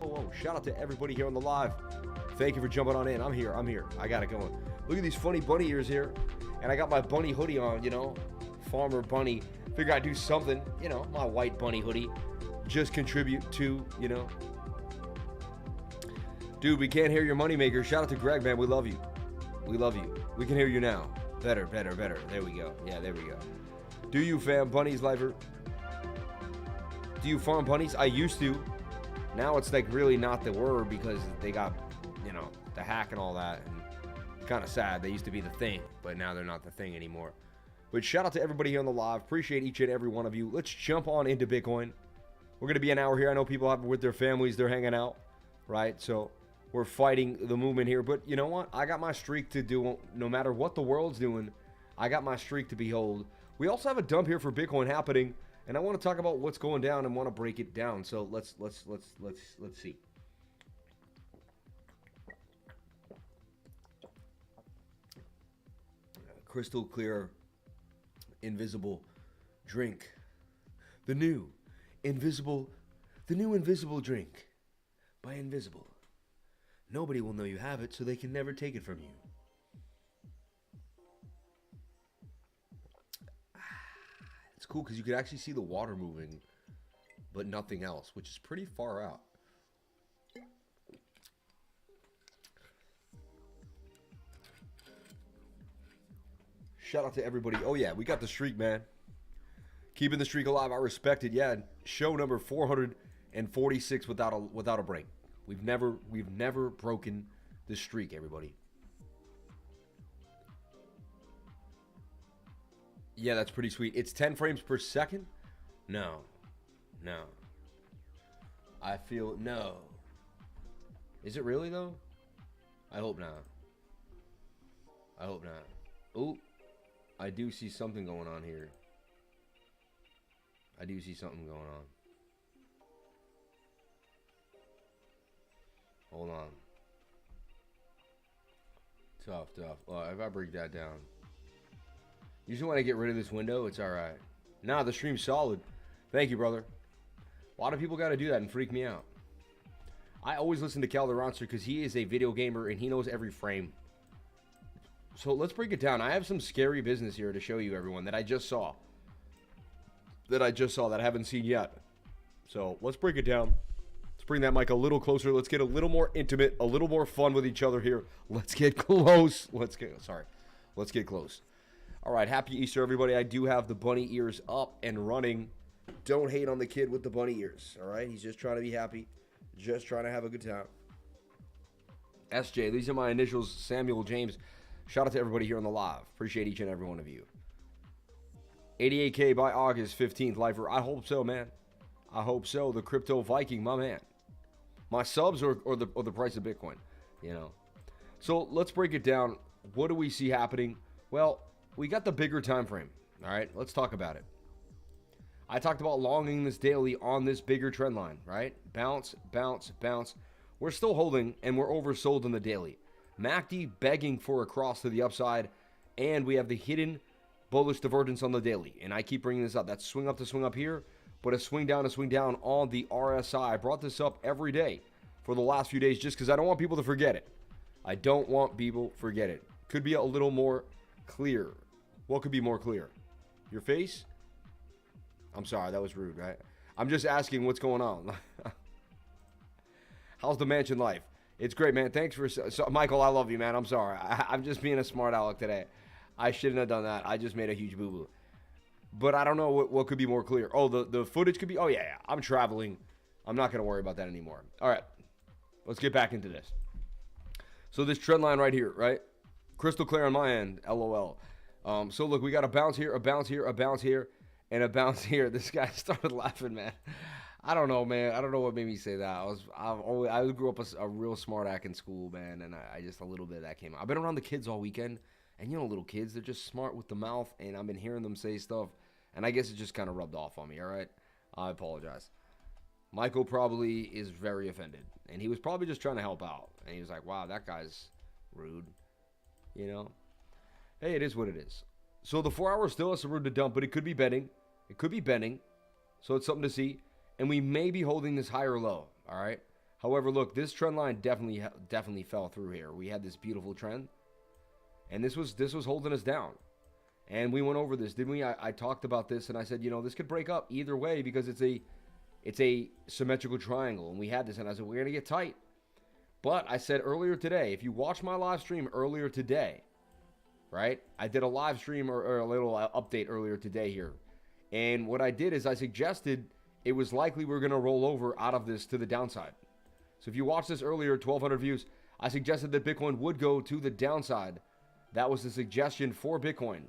Whoa, shout out to everybody here on the live. Thank you for jumping on in. I'm here. I got it going. Look at these funny bunny ears here. And I got my bunny hoodie on, you know. Farmer bunny. Figure I'd do something, you know, my white bunny hoodie. Just contribute to, you know. Dude, we can't hear your moneymaker. Shout out to Greg, man. We love you. We love you. We can hear you now. Better. There we go. Yeah, there we go. Do you, fam? Bunnies, lifer? Do you farm bunnies? I used to. Now it's like really not the word because they got, you know, the hack and all that. And it's kind of sad. They used to be the thing, but now they're not the thing anymore. But shout out to everybody here on the live. Appreciate each and every one of you. Let's jump on into Bitcoin. We're going to be an hour here. I know people have with their families. They're hanging out, right? So we're fighting the movement here. But you know what? I got my streak to do. No matter what the world's doing, I got my streak to behold. We also have a dump here for Bitcoin happening. And I want to talk about what's going down and want to break it down. So let's see. Crystal clear, invisible drink. The new invisible drink by Invisible. Nobody will know you have it, so they can never take it from you. It's cool because you can actually see the water moving, but nothing else, which is pretty far out. Shout out to everybody. Oh yeah, we got the streak, man. Keeping the streak alive. I respect it. Yeah, show number 446 without a break. We've never broken the streak, everybody. Yeah, that's pretty sweet. It's 10 frames per second? No. I feel no. Is it really though? I hope not. Ooh. I do see something going on here. Hold on. Tough. If I break that down. Usually when I get rid of this window, it's alright. Nah, the stream's solid. Thank you, brother. A lot of people got to do that and freak me out. I always listen to Cal the Ronster because he is a video gamer and he knows every frame. So let's break it down. I have some scary business here to show you, everyone, that I just saw. That I haven't seen yet. So let's break it down. Let's bring that mic a little closer. Let's get a little more intimate, a little more fun with each other here. Let's get close. Let's get close. All right, happy Easter, everybody. I do have the bunny ears up and running. Don't hate on the kid with the bunny ears, all right? He's just trying to be happy, just trying to have a good time. SJ, these are my initials, Samuel James. Shout out to everybody here on the live. Appreciate each and every one of you. 88K by August 15th, lifer. I hope so, man. I hope so. The Crypto Viking, my man. My subs or the price of Bitcoin, you know. So let's break it down. What do we see happening? Well, we got the bigger time frame. All right, let's talk about it. I talked about longing this daily on this bigger trend line, right? Bounce. We're still holding, and we're oversold on the daily. MACD begging for a cross to the upside, and we have the hidden bullish divergence on the daily. And I keep bringing this up. That's swing up to swing up here, but a swing down on the RSI. I brought this up every day for the last few days just because I don't want people to forget it. Could be a little more clear. What could be more clear? Your face? I'm sorry, that was rude, right? I'm just asking what's going on. How's the mansion life? It's great, man. Thanks for... So, Michael, I love you, man. I'm sorry. I'm just being a smart aleck today. I shouldn't have done that. I just made a huge boo-boo. But I don't know what could be more clear. Oh, the footage could be... Oh, yeah. I'm traveling. I'm not going to worry about that anymore. All right. Let's get back into this. So this trend line right here, right? Crystal clear on my end. LOL. So, look, we got a bounce here, a bounce here, a bounce here, and a bounce here. This guy started laughing, man. I don't know, man. I don't know what made me say that. I grew up a real smart act in school, man, and I just a little bit of that came out. I've been around the kids all weekend, and you know, little kids, they're just smart with the mouth, and I've been hearing them say stuff, and I guess it just kind of rubbed off on me. All right, I apologize. Michael probably is very offended, and he was probably just trying to help out, and he was like, "Wow, that guy's rude," you know. Hey, it is what it is. So the 4 hour still has some room to dump, but it could be bending. It could be bending, so it's something to see. And we may be holding this higher low, all right? However, look, this trend line definitely fell through here. We had this beautiful trend, and this was holding us down. And we went over this, didn't we? I talked about this, and I said, you know, this could break up either way because it's a symmetrical triangle. And we had this, and I said, we're going to get tight. But I said earlier today, if you watch my live stream earlier today, right? I did a live stream or a little update earlier today here. And what I did is I suggested it was likely we're going to roll over out of this to the downside. So if you watched this earlier, 1,200 views, I suggested that Bitcoin would go to the downside. That was the suggestion for Bitcoin.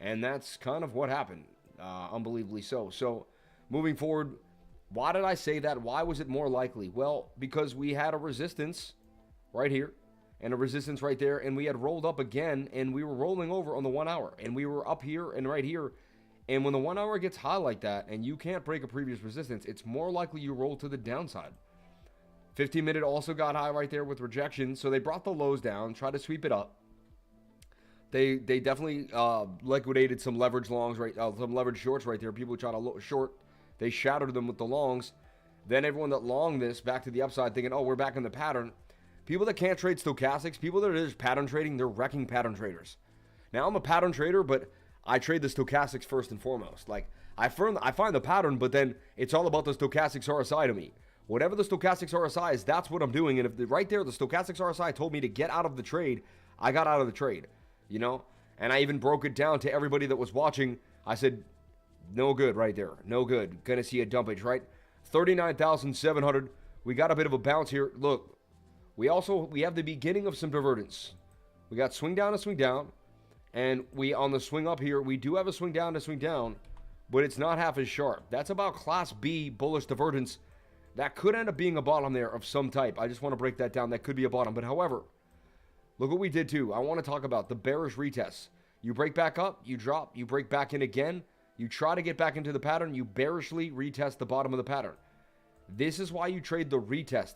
And that's kind of what happened, unbelievably so. So moving forward, why did I say that? Why was it more likely? Well, because we had a resistance right here and a resistance right there, and we had rolled up again, and we were rolling over on the 1 hour, and we were up here and right here. And when the 1 hour gets high like that and you can't break a previous resistance, it's more likely you roll to the downside. 15-minute also got high right there with rejection. So they brought the lows down, tried to sweep it up. They definitely liquidated some leverage longs, right? Some leverage shorts right there. People try to short. They shattered them with the longs. Then everyone that longed this back to the upside thinking, oh, we're back in the pattern. People that can't trade stochastics, people that are just pattern trading, they're wrecking pattern traders. Now, I'm a pattern trader, but I trade the stochastics first and foremost. Like, I find the pattern, but then it's all about the stochastics RSI to me. Whatever the stochastics RSI is, that's what I'm doing. And if right there, the stochastics RSI told me to get out of the trade, I got out of the trade, you know? And I even broke it down to everybody that was watching. I said, no good right there. No good. Gonna see a dumpage, right? 39,700. We got a bit of a bounce here. Look, we have the beginning of some divergence. We got swing down to swing down. And we, on the swing up here, we do have a swing down to swing down, but it's not half as sharp. That's about Class B bullish divergence. That could end up being a bottom there of some type. I just want to break that down. That could be a bottom. But however, look what we did too. I want to talk about the bearish retests. You break back up, you drop, you break back in again. You try to get back into the pattern, you bearishly retest the bottom of the pattern. This is why you trade the retest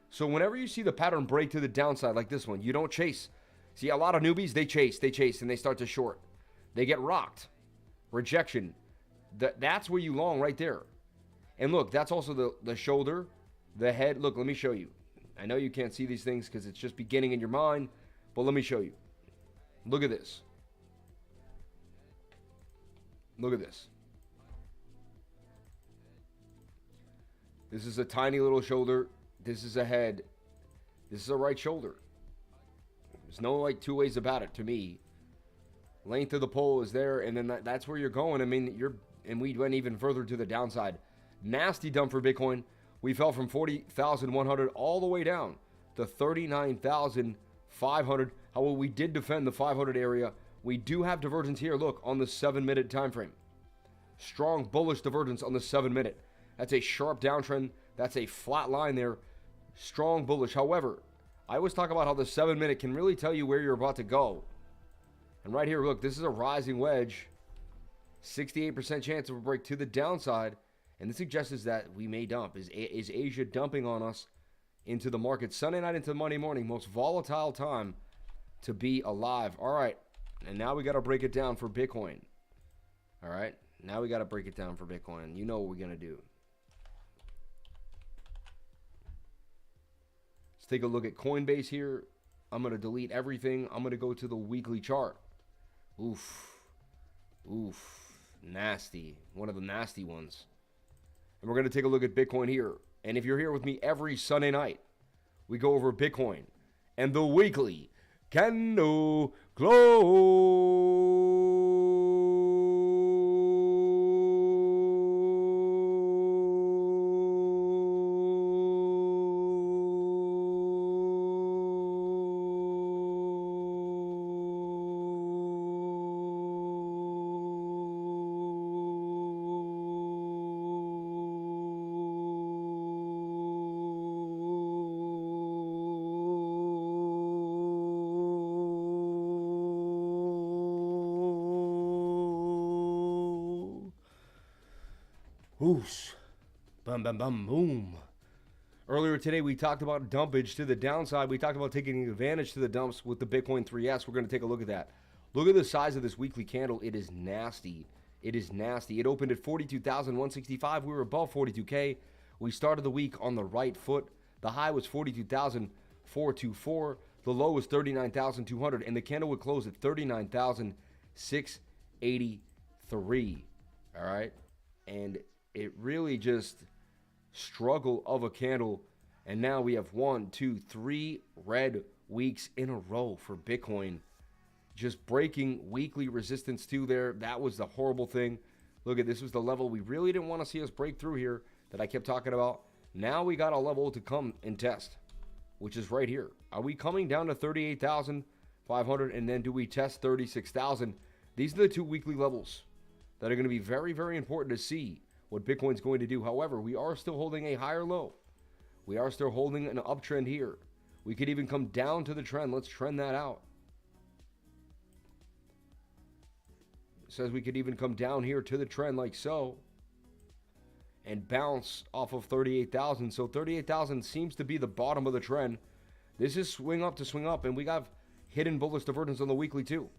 So whenever you see the pattern break to the downside like this one, you don't chase. See, a lot of newbies, they chase, and they start to short. They get rocked. Rejection. That's where you long right there. And look, that's also the shoulder, the head. Look, let me show you. I know you can't see these things because it's just beginning in your mind, but let me show you. Look at this. Look at this. This is a tiny little shoulder. This is a head. This is a right shoulder. There's no like two ways about it to me. Length of the pole is there, and then that's where you're going. I mean, and we went even further to the downside. Nasty dump for Bitcoin. We fell from 40,100 all the way down to 39,500. However, we did defend the 500 area. We do have divergence here. Look, on the 7-minute time frame. Strong bullish divergence on the 7-minute. That's a sharp downtrend. That's a flat line there. Strong bullish. However, I always talk about how the 7-minute can really tell you where you're about to go. And right here, look, this is a rising wedge. 68% chance of a break to the downside. And this suggests that we may dump. Is Asia dumping on us into the market? Sunday night into Monday morning, most volatile time to be alive. All right. And now we got to break it down for Bitcoin. All right. Now we got to break it down for Bitcoin. You know what we're going to do. Let's take a look at Coinbase here. I'm going to delete everything. I'm going to go to the weekly chart. Oof. Oof. Nasty. One of the nasty ones. And we're going to take a look at Bitcoin here. And if you're here with me every Sunday night, we go over Bitcoin and the weekly candle close. Whoosh. Bum, bum, bum, boom. Earlier today, we talked about dumpage to the downside. We talked about taking advantage to the dumps with the Bitcoin 3S. We're going to take a look at that. Look at the size of this weekly candle. It is nasty. It is nasty. It opened at 42,165. We were above 42K. We started the week on the right foot. The high was 42,424. The low was 39,200. And the candle would close at 39,683. All right? And it really just struggle of a candle. And now we have 1, 2, 3 red weeks in a row for Bitcoin. Just breaking weekly resistance too there. That was the horrible thing. Look at this was the level we really didn't want to see us break through here that I kept talking about. Now we got a level to come and test, which is right here. Are we coming down to 38,500 and then do we test 36,000? These are the two weekly levels that are going to be very, very important to see what Bitcoin's going to do. However, we are still holding a higher low. We are still holding an uptrend here. We could even come down to the trend. Let's trend that out. It says we could even come down here to the trend like so and bounce off of 38,000. So 38,000 seems to be the bottom of the trend. This is swing up to swing up, and we got hidden bullish divergence on the weekly too,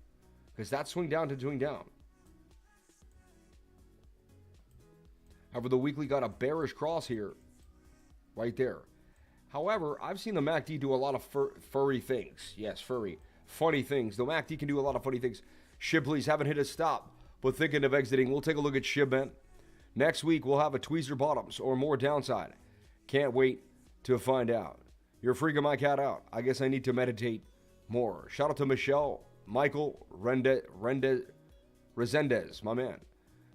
because that's swing down to swing down. However, the weekly got a bearish cross here, right there. However, I've seen the MACD do a lot of furry things. Yes, furry. Funny things. The MACD can do a lot of funny things. SHIB, please, haven't hit a stop, but thinking of exiting. We'll take a look at SHIB, man. Next week, we'll have a tweezer bottoms or more downside. Can't wait to find out. You're freaking my cat out. I guess I need to meditate more. Shout out to Michael Resendez, my man.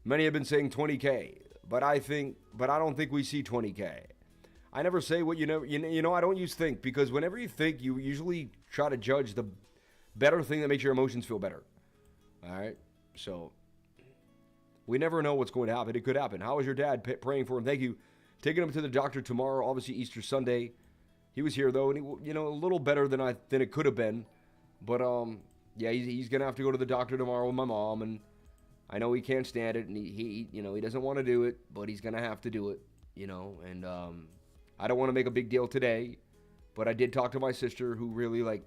Many have been saying 20K, but I don't think we see 20K. I never say what you know. I don't use think, because whenever you think, you usually try to judge the better thing that makes your emotions feel better. All right? So, we never know what's going to happen. It could happen. How is your dad? Praying for him. Thank you. Taking him to the doctor tomorrow. Obviously, Easter Sunday. He was here, though, and he, a little better than it could have been. But, yeah, he's going to have to go to the doctor tomorrow with my mom, and I know he can't stand it, and he doesn't want to do it, but he's going to have to do it, and, I don't want to make a big deal today, but I did talk to my sister, who really,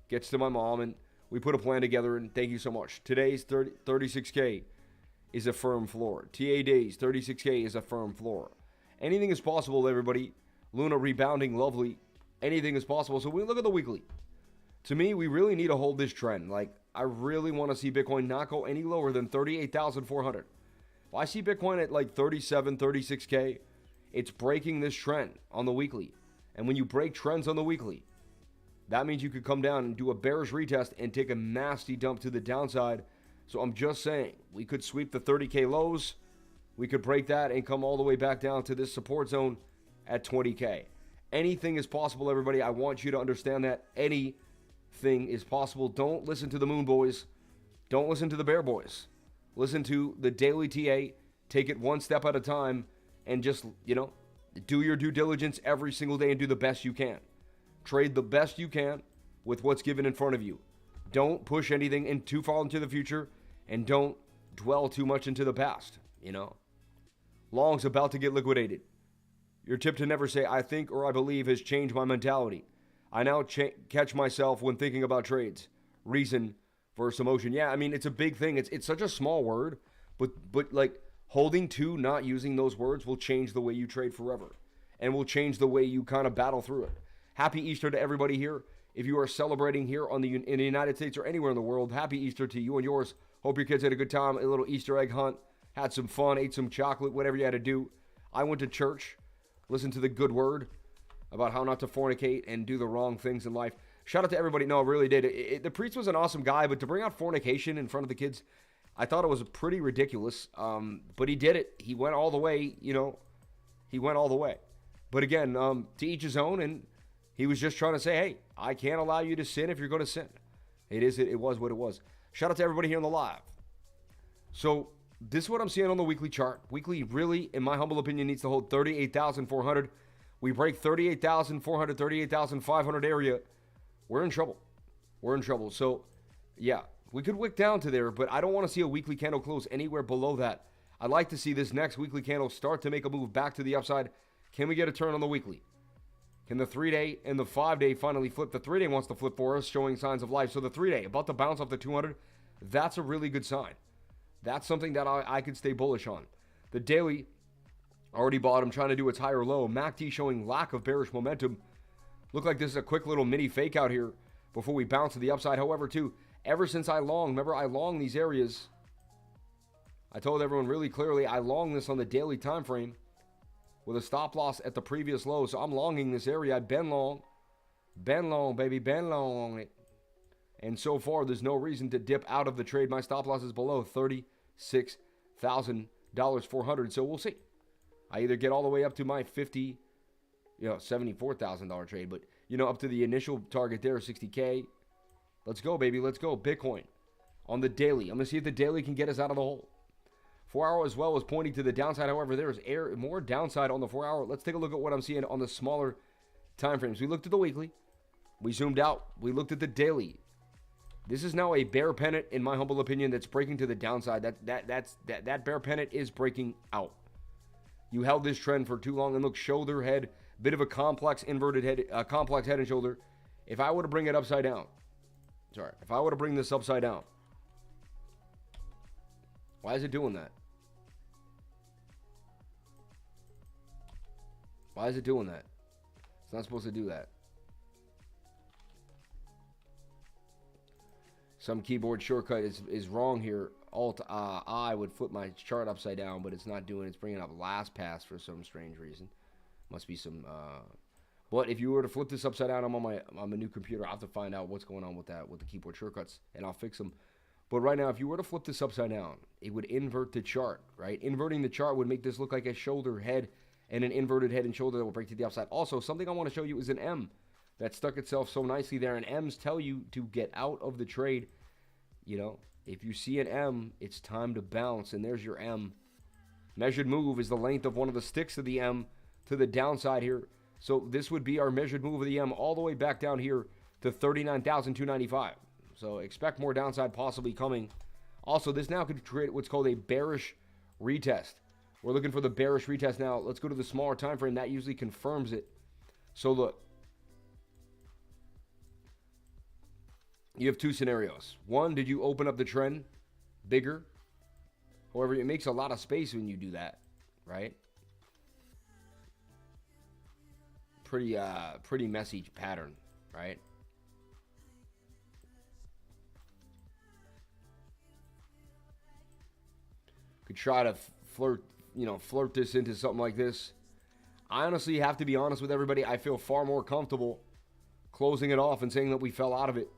gets to my mom, and we put a plan together, and thank you so much. Today's 36K is a firm floor. TA days, 36K is a firm floor. Anything is possible, everybody. Luna rebounding, lovely. Anything is possible. So we look at the weekly. To me, we really need to hold this trend. I really want to see Bitcoin not go any lower than 38,400. If I see Bitcoin at 37, 36K, it's breaking this trend on the weekly. And when you break trends on the weekly, that means you could come down and do a bearish retest and take a nasty dump to the downside. So I'm just saying, we could sweep the 30K lows. We could break that and come all the way back down to this support zone at 20K. Anything is possible, everybody. I want you to understand that anything is possible. Don't listen to the Moon Boys. Don't listen to the Bear Boys. Listen to the daily TA. Take it one step at a time and just, do your due diligence every single day and do the best you can. Trade the best you can with what's given in front of you. Don't push anything too far into the future, and don't dwell too much into the past, Long's about to get liquidated. Your tip to never say, I think or I believe, has changed my mentality. I now catch myself when thinking about trades. Reason versus emotion. Yeah, it's a big thing. It's such a small word, but holding to not using those words will change the way you trade forever, and will change the way you kind of battle through it. Happy Easter to everybody here. If you are celebrating here in the United States or anywhere in the world, happy Easter to you and yours. Hope your kids had a good time, a little Easter egg hunt, had some fun, ate some chocolate, whatever you had to do. I went to church, listened to the good word about how not to fornicate and do the wrong things in life. Shout out to everybody. No, it really did. The priest was an awesome guy, but to bring out fornication in front of the kids, I thought it was pretty ridiculous. But he did it. He went all the way, he went all the way. But again, to each his own, and he was just trying to say, hey, I can't allow you to sin if you're going to sin. It was what it was. Shout out to everybody here on the live. So this is what I'm seeing on the weekly chart. Weekly really, in my humble opinion, needs to hold 38,400. We break 38,400, 38,500 area. We're in trouble. We're in trouble. So, yeah, we could wick down to there, but I don't want to see a weekly candle close anywhere below that. I'd like to see this next weekly candle start to make a move back to the upside. Can we get a turn on the weekly? Can the 3-day and the 5-day finally flip? The 3-day wants to flip for us, showing signs of life. So the 3-day, about to bounce off the 200, that's a really good sign. That's something that I could stay bullish on. The daily, already bottom, trying to do its higher low. MACD showing lack of bearish momentum. Look like this is a quick little mini fake out here before we bounce to the upside. However, too, ever since I long these areas. I told everyone really clearly I long this on the daily time frame with a stop loss at the previous low. So I'm longing this area. I've been long, baby, been long on it. And so far, there's no reason to dip out of the trade. My stop loss is below $36,000, so we'll see. I either get all the way up to my $74,000 trade, but, up to the initial target there, 60K. Let's go, baby. Let's go. Bitcoin on the daily. I'm going to see if the daily can get us out of the hole. 4-hour as well is pointing to the downside. However, there is more downside on the 4-hour. Let's take a look at what I'm seeing on the smaller time frames. We looked at the weekly. We zoomed out. We looked at the daily. This is now a bear pennant, in my humble opinion, that's breaking to the downside. That bear pennant is breaking out. You held this trend for too long, and look, shoulder, head, bit of a complex inverted head, complex head and shoulder. If I were to bring it upside down, if I were to bring this upside down, why is it doing that? Why is it doing that? It's not supposed to do that. Some keyboard shortcut is wrong here. Alt I would flip my chart upside down, but it's not doing it. It's bringing up LastPass for some strange reason. Must be some. But if you were to flip this upside down, I'm on my new computer. I'll have to find out what's going on with that, with the keyboard shortcuts, and I'll fix them. But right now, if you were to flip this upside down, it would invert the chart, right? Inverting the chart would make this look like a shoulder head and an inverted head and shoulder that will break to the upside. Also, something I want to show you is an M that stuck itself so nicely there. And M's tell you to get out of the trade. You know, if you see an M, it's time to bounce. And there's your M. Measured move is the length of one of the sticks of the M to the downside here. So this would be our measured move of the M all the way back down here to 39,295. So expect more downside possibly coming. Also, this now could create what's called a bearish retest. We're looking for the bearish retest now. Let's go to the smaller time frame. That usually confirms it. So look, you have two scenarios. One, did you open up the trend bigger? However, it makes a lot of space when you do that, right? Pretty messy pattern, right? Could try to flirt this into something like this. I honestly have to be honest with everybody. I feel far more comfortable closing it off and saying that we fell out of it.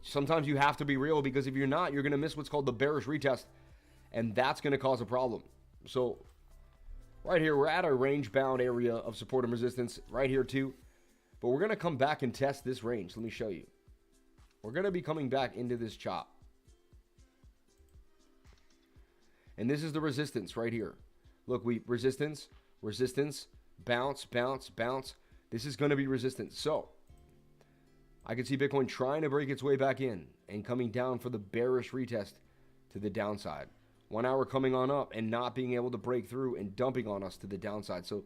Sometimes you have to be real, because if you're not, you're going to miss what's called the bearish retest, and that's going to cause a problem. So right here, we're at a range-bound area of support and resistance right here too, but we're going to come back and test this range. Let me show you. We're going to be coming back into this chop. And this is the resistance right here. Look, resistance, bounce, bounce, bounce. This is going to be resistance. So I can see Bitcoin trying to break its way back in and coming down for the bearish retest to the downside. 1 hour coming on up and not being able to break through and dumping on us to the downside. So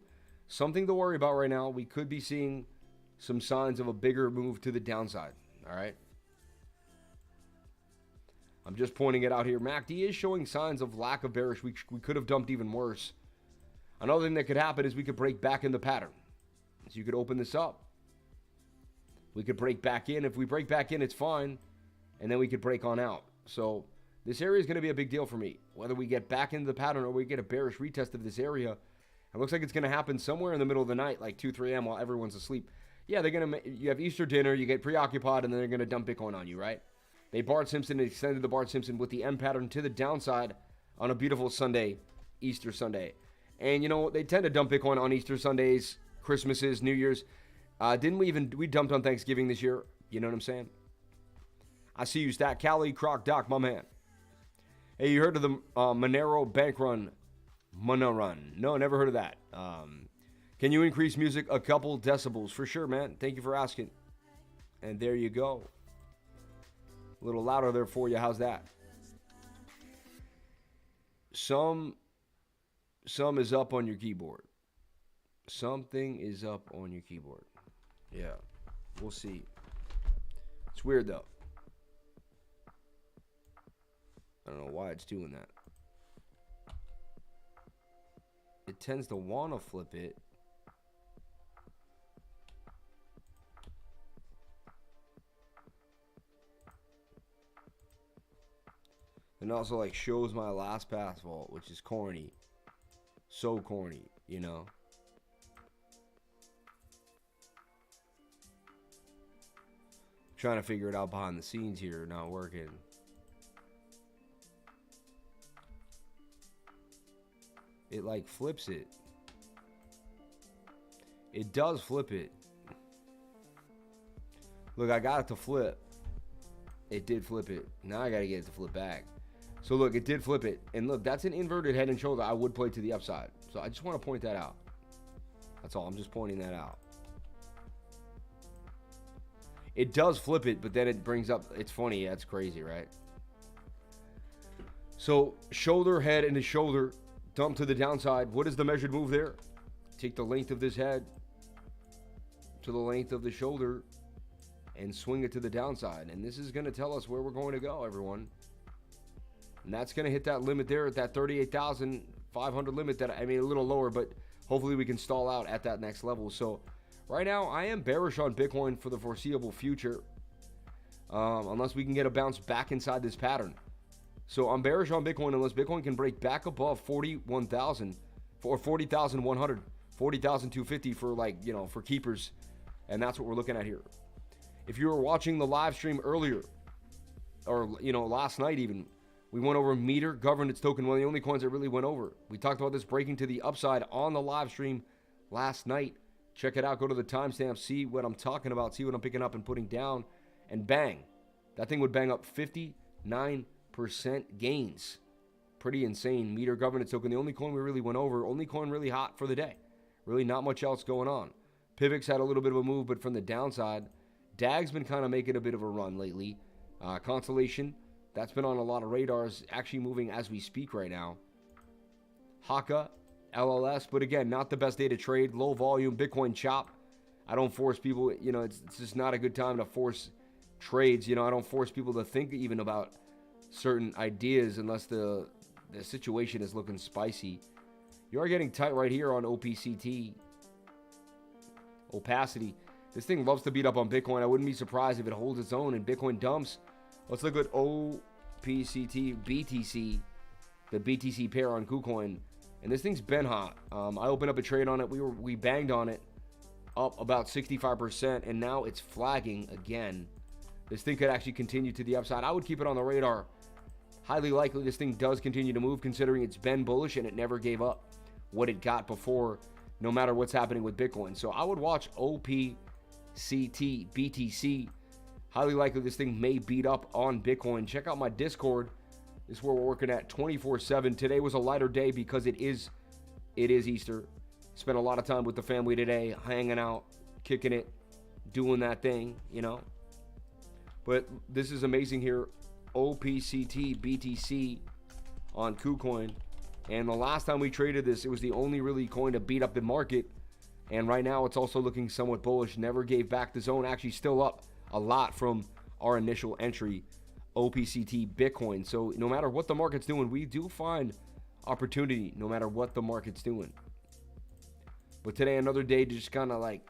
something to worry about right now. We could be seeing some signs of a bigger move to the downside. All right. I'm just pointing it out here. MACD is showing signs of lack of bearish. We could have dumped even worse. Another thing that could happen is we could break back in the pattern. So you could open this up. We could break back in. If we break back in, it's fine. And then we could break on out. So this area is going to be a big deal for me. Whether we get back into the pattern or we get a bearish retest of this area, it looks like it's going to happen somewhere in the middle of the night, like 2, 3 a.m. while everyone's asleep. Yeah, you have Easter dinner, you get preoccupied, and then they're going to dump Bitcoin on you, right? They Bart Simpson extended the Bart Simpson with the M pattern to the downside on a beautiful Sunday, Easter Sunday. And, you know, they tend to dump Bitcoin on Easter Sundays, Christmases, New Year's. We dumped on Thanksgiving this year. You know what I'm saying? I see you, Stat Cali, Croc, Doc, my man. Hey, you heard of the Monero bank run? Monarun. No, never heard of that. Can you increase music a couple decibels? For sure, man. Thank you for asking. And there you go. A little louder there for you. How's that? Some is up on your keyboard. Something is up on your keyboard. Yeah, we'll see. It's weird though. I don't know why it's doing that. It tends to want to flip it. And also like shows my LastPass vault, which is corny. So corny, you know. Trying to figure it out behind the scenes here, not working. It like flips it. It does flip it. Look, I got it to flip. It did flip it. Now I gotta get it to flip back. So look, it did flip it. And look, that's an inverted head and shoulder. I would play to the upside. So I just want to point that out. That's all. I'm just pointing that out. It does flip it, but then it brings up, it's funny. That's crazy, right? So shoulder, head, and the shoulder dump to the downside. What is the measured move there? Take the length of this head to the length of the shoulder and swing it to the downside. And this is going to tell us where we're going to go, everyone. And that's going to hit that limit there at that 38,500 limit. That, I mean, a little lower, but hopefully we can stall out at that next level. So right now, I am bearish on Bitcoin for the foreseeable future, unless we can get a bounce back inside this pattern. So I'm bearish on Bitcoin unless Bitcoin can break back above 41,000 or 40,100, 40,250 for, like, you know, for keepers. And that's what we're looking at here. If you were watching the live stream earlier, or, you know, last night even, we went over Meter governance token, one of the only coins that really went over. We talked about this breaking to the upside on the live stream last night. Check it out. Go to the timestamp. See what I'm talking about. See what I'm picking up and putting down. And bang. That thing would bang up 59% gains. Pretty insane. Meter governance token, the only coin we really went over. Only coin really hot for the day. Really not much else going on. PIVX had a little bit of a move, but from the downside. DAG's been kind of making a bit of a run lately. Constellation, that's been on a lot of radars, actually moving as we speak right now. Haka, LLS, but again, not the best day to trade. Low volume, Bitcoin chop. I don't force people, you know, it's just not a good time to force trades. You know, I don't force people to think even about certain ideas unless the situation is looking spicy. You are getting tight right here on OPCT. Opacity. This thing loves to beat up on Bitcoin. I wouldn't be surprised if it holds its own and Bitcoin dumps. Let's look at OPCT BTC, the BTC pair on KuCoin. And this thing's been hot. I opened up a trade on it. We banged on it up about 65%, and now it's flagging again. This thing could actually continue to the upside. I would keep it on the radar. Highly likely this thing does continue to move, considering it's been bullish and it never gave up what it got before, no matter what's happening with Bitcoin. So I would watch OPCT BTC. Highly likely this thing may beat up on Bitcoin. Check out my Discord. This is where we're working at 24/7. Today was a lighter day because it is Easter. Spent a lot of time with the family today, hanging out, kicking it, doing that thing, you know. But this is amazing here. OPCT BTC on KuCoin. And the last time we traded this, it was the only really coin to beat up the market. And right now it's also looking somewhat bullish. Never gave back the zone. Actually still up a lot from our initial entry, OPCT Bitcoin. So no matter what the market's doing, we do find opportunity no matter what the market's doing. But today, another day to just kind of, like,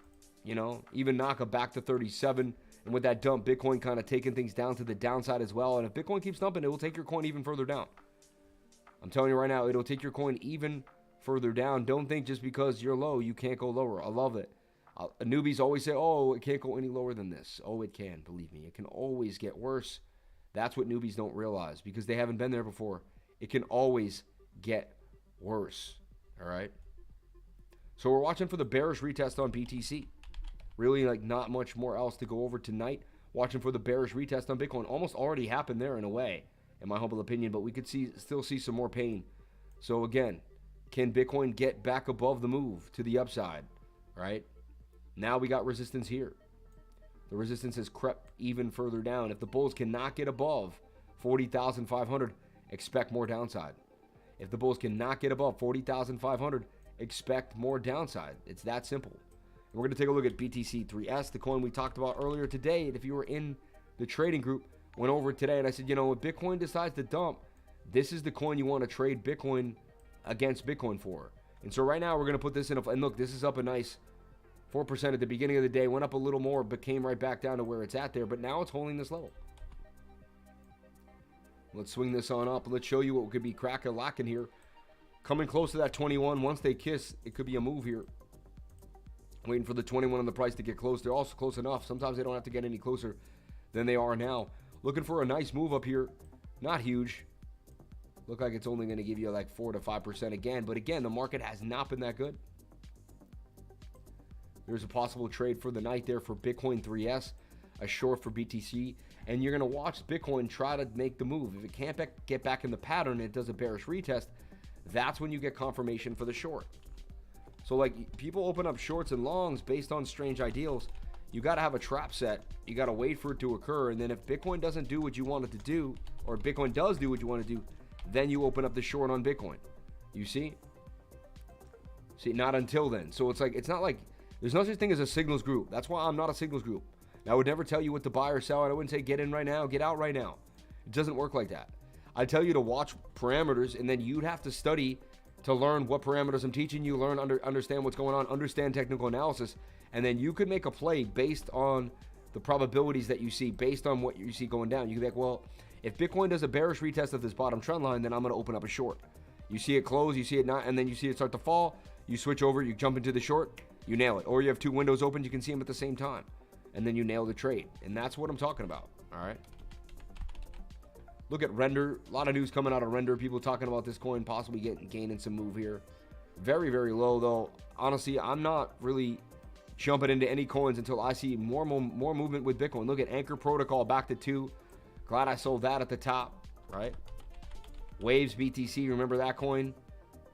you know, even knock it back to 37. And with that dump, Bitcoin kind of taking things down to the downside as well. And if Bitcoin keeps dumping, it will take your coin even further down. I'm telling you right now, it'll take your coin even further down. Don't think just because you're low, you can't go lower. I love it. Newbies always say, oh, it can't go any lower than this. Oh, it can. Believe me, it can always get worse. That's what newbies don't realize because they haven't been there before. It can always get worse. All right. So we're watching for the bearish retest on BTC. Really, like, not much more else to go over tonight. Watching for the bearish retest on Bitcoin. Almost already happened there in a way, in my humble opinion, but we could still see some more pain. So again, can Bitcoin get back above the move to the upside? Right? Now we got resistance here. The resistance has crept even further down. If the bulls cannot get above 40,500, expect more downside. If the bulls cannot get above 40,500, expect more downside. It's that simple. And we're going to take a look at BTC3S, the coin we talked about earlier today. And if you were in the trading group, went over it today, and I said, you know, if Bitcoin decides to dump, this is the coin you want to trade Bitcoin against Bitcoin for. And so right now we're going to put this in and look, this is up a nice 4% at the beginning of the day, went up a little more, but came right back down to where it's at there. But now it's holding this level. Let's swing this on up. Let's show you what could be crack-a-lacking here. Coming close to that 21. Once they kiss, it could be a move here. Waiting for the 21 on the price to get close. They're also close enough. Sometimes they don't have to get any closer than they are now. Looking for a nice move up here. Not huge. Look like it's only going to give you like 4 to 5% again. But again, the market has not been that good. There's a possible trade for the night there for Bitcoin 3S, a short for BTC, and you're going to watch Bitcoin try to make the move. If it can't get back in the pattern and it does a bearish retest, that's when you get confirmation for the short. So, like, people open up shorts and longs based on strange ideals. You got to have a trap set. You got to wait for it to occur, and then if Bitcoin doesn't do what you want it to do, or Bitcoin does do what you want to do, then you open up the short on Bitcoin. You see? See, not until then. So it's like, it's not like, there's no such thing as a signals group. That's why I'm not a signals group. I would never tell you what to buy or sell. I wouldn't say get in right now, get out right now. It doesn't work like that. I tell you to watch parameters, and then you'd have to study to learn what parameters I'm teaching you, understand what's going on, understand technical analysis, and then you could make a play based on the probabilities that you see, based on what you see going down. You can be like, well, if Bitcoin does a bearish retest of this bottom trend line, then I'm going to open up a short. You see it close, you see it not, and then you see it start to fall. You switch over, you jump into the short, you nail it. Or you have two windows open, you can see them at the same time, and then you nail the trade. And that's what I'm talking about, all right? Look at Render. A lot of news coming out of Render. People talking about this coin possibly gaining some move here. Very, very low, though. Honestly, I'm not really jumping into any coins until I see more movement with Bitcoin. Look at Anchor Protocol back to 2. Glad I sold that at the top, right? WAVESBTC, remember that coin?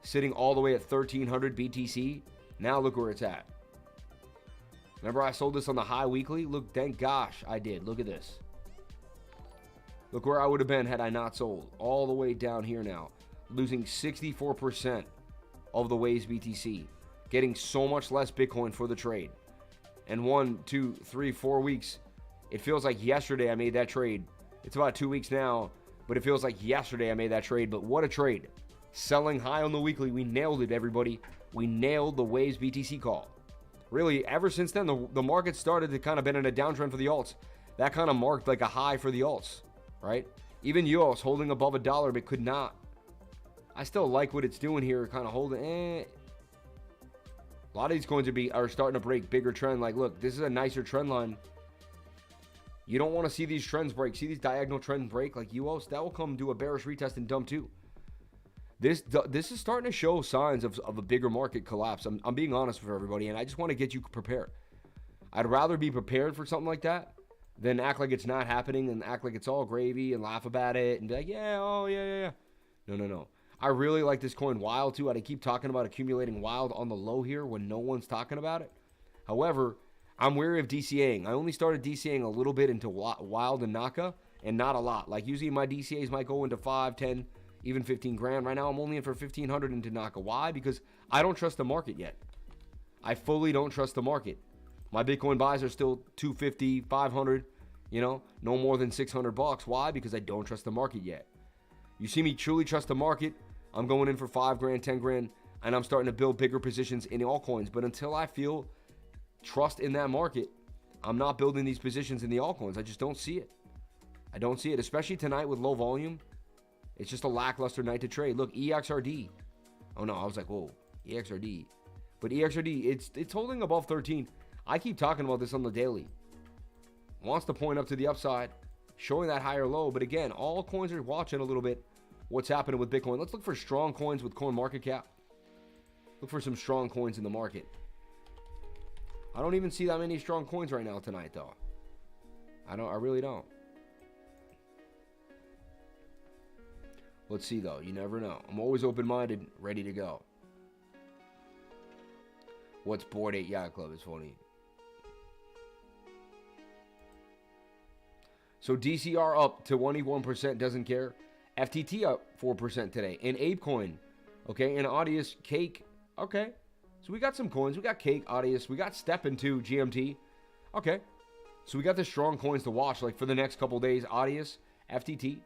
Sitting all the way at 1,300 BTC. Now look where it's at. Remember I sold this on the high weekly? Look, thank gosh I did. Look at this. Look where I would have been had I not sold. All the way down here now. Losing 64% of the WAVESBTC. Getting so much less Bitcoin for the trade. And 1, 2, 3, 4 weeks. It feels like yesterday I made that trade. It's about 2 weeks now. But it feels like yesterday I made that trade. But what a trade. Selling high on the weekly. We nailed it, everybody. We nailed the WAVESBTC call. Really, ever since then, the market started to kind of been in a downtrend for the alts. That kind of marked like a high for the alts. Right? Even UOS holding above $1, but could not. I still like what it's doing here, kind of holding. A lot of these coins are starting to break bigger trend. Like, look, this is a nicer trend line. You don't want to see these trends break. See these diagonal trends break like UOS? That will come do a bearish retest and dump too. This is starting to show signs of a bigger market collapse. I'm being honest with everybody, and I just want to get you prepared. I'd rather be prepared for something like that than act like it's not happening and act like it's all gravy and laugh about it and be like, yeah, oh, yeah. No. I really like this coin Wild too. I keep talking about accumulating Wild on the low here when no one's talking about it. However, I'm wary of DCAing. I only started DCAing a little bit into Wild and Naka and not a lot. Like usually my DCAs might go into 5, 10, even 15 grand. Right now I'm only in for 1,500 into Naka. Why? Because I don't trust the market yet. I fully don't trust the market. My Bitcoin buys are still 250, 500, no more than 600 bucks. Why? Because I don't trust the market yet. You see me truly trust the market, I'm going in for 5 grand, 10 grand, and I'm starting to build bigger positions in altcoins. But until I feel trust in that market, I'm not building these positions in the altcoins. I just don't see it. I don't see it, especially tonight with low volume. It's just a lackluster night to trade. Look, EXRD. Oh no, I was like, whoa, EXRD. But EXRD, it's holding above 13. I keep talking about this on the daily. Wants to point up to the upside, showing that higher low. But again, all coins are watching a little bit what's happening with Bitcoin. Let's look for strong coins with coin market cap. Look for some strong coins in the market. I don't even see that many strong coins right now tonight, though. I really don't. Let's see, though. You never know. I'm always open-minded, ready to go. What's Bored 8 Yacht Club is funny. So DCR up to 21%, doesn't care. FTT up 4% today. And ApeCoin, okay? And Audius, Cake, okay. So we got some coins. We got Cake, Audius. We got Step into GMT. Okay. So we got the strong coins to watch, like for the next couple days. Audius, FTT.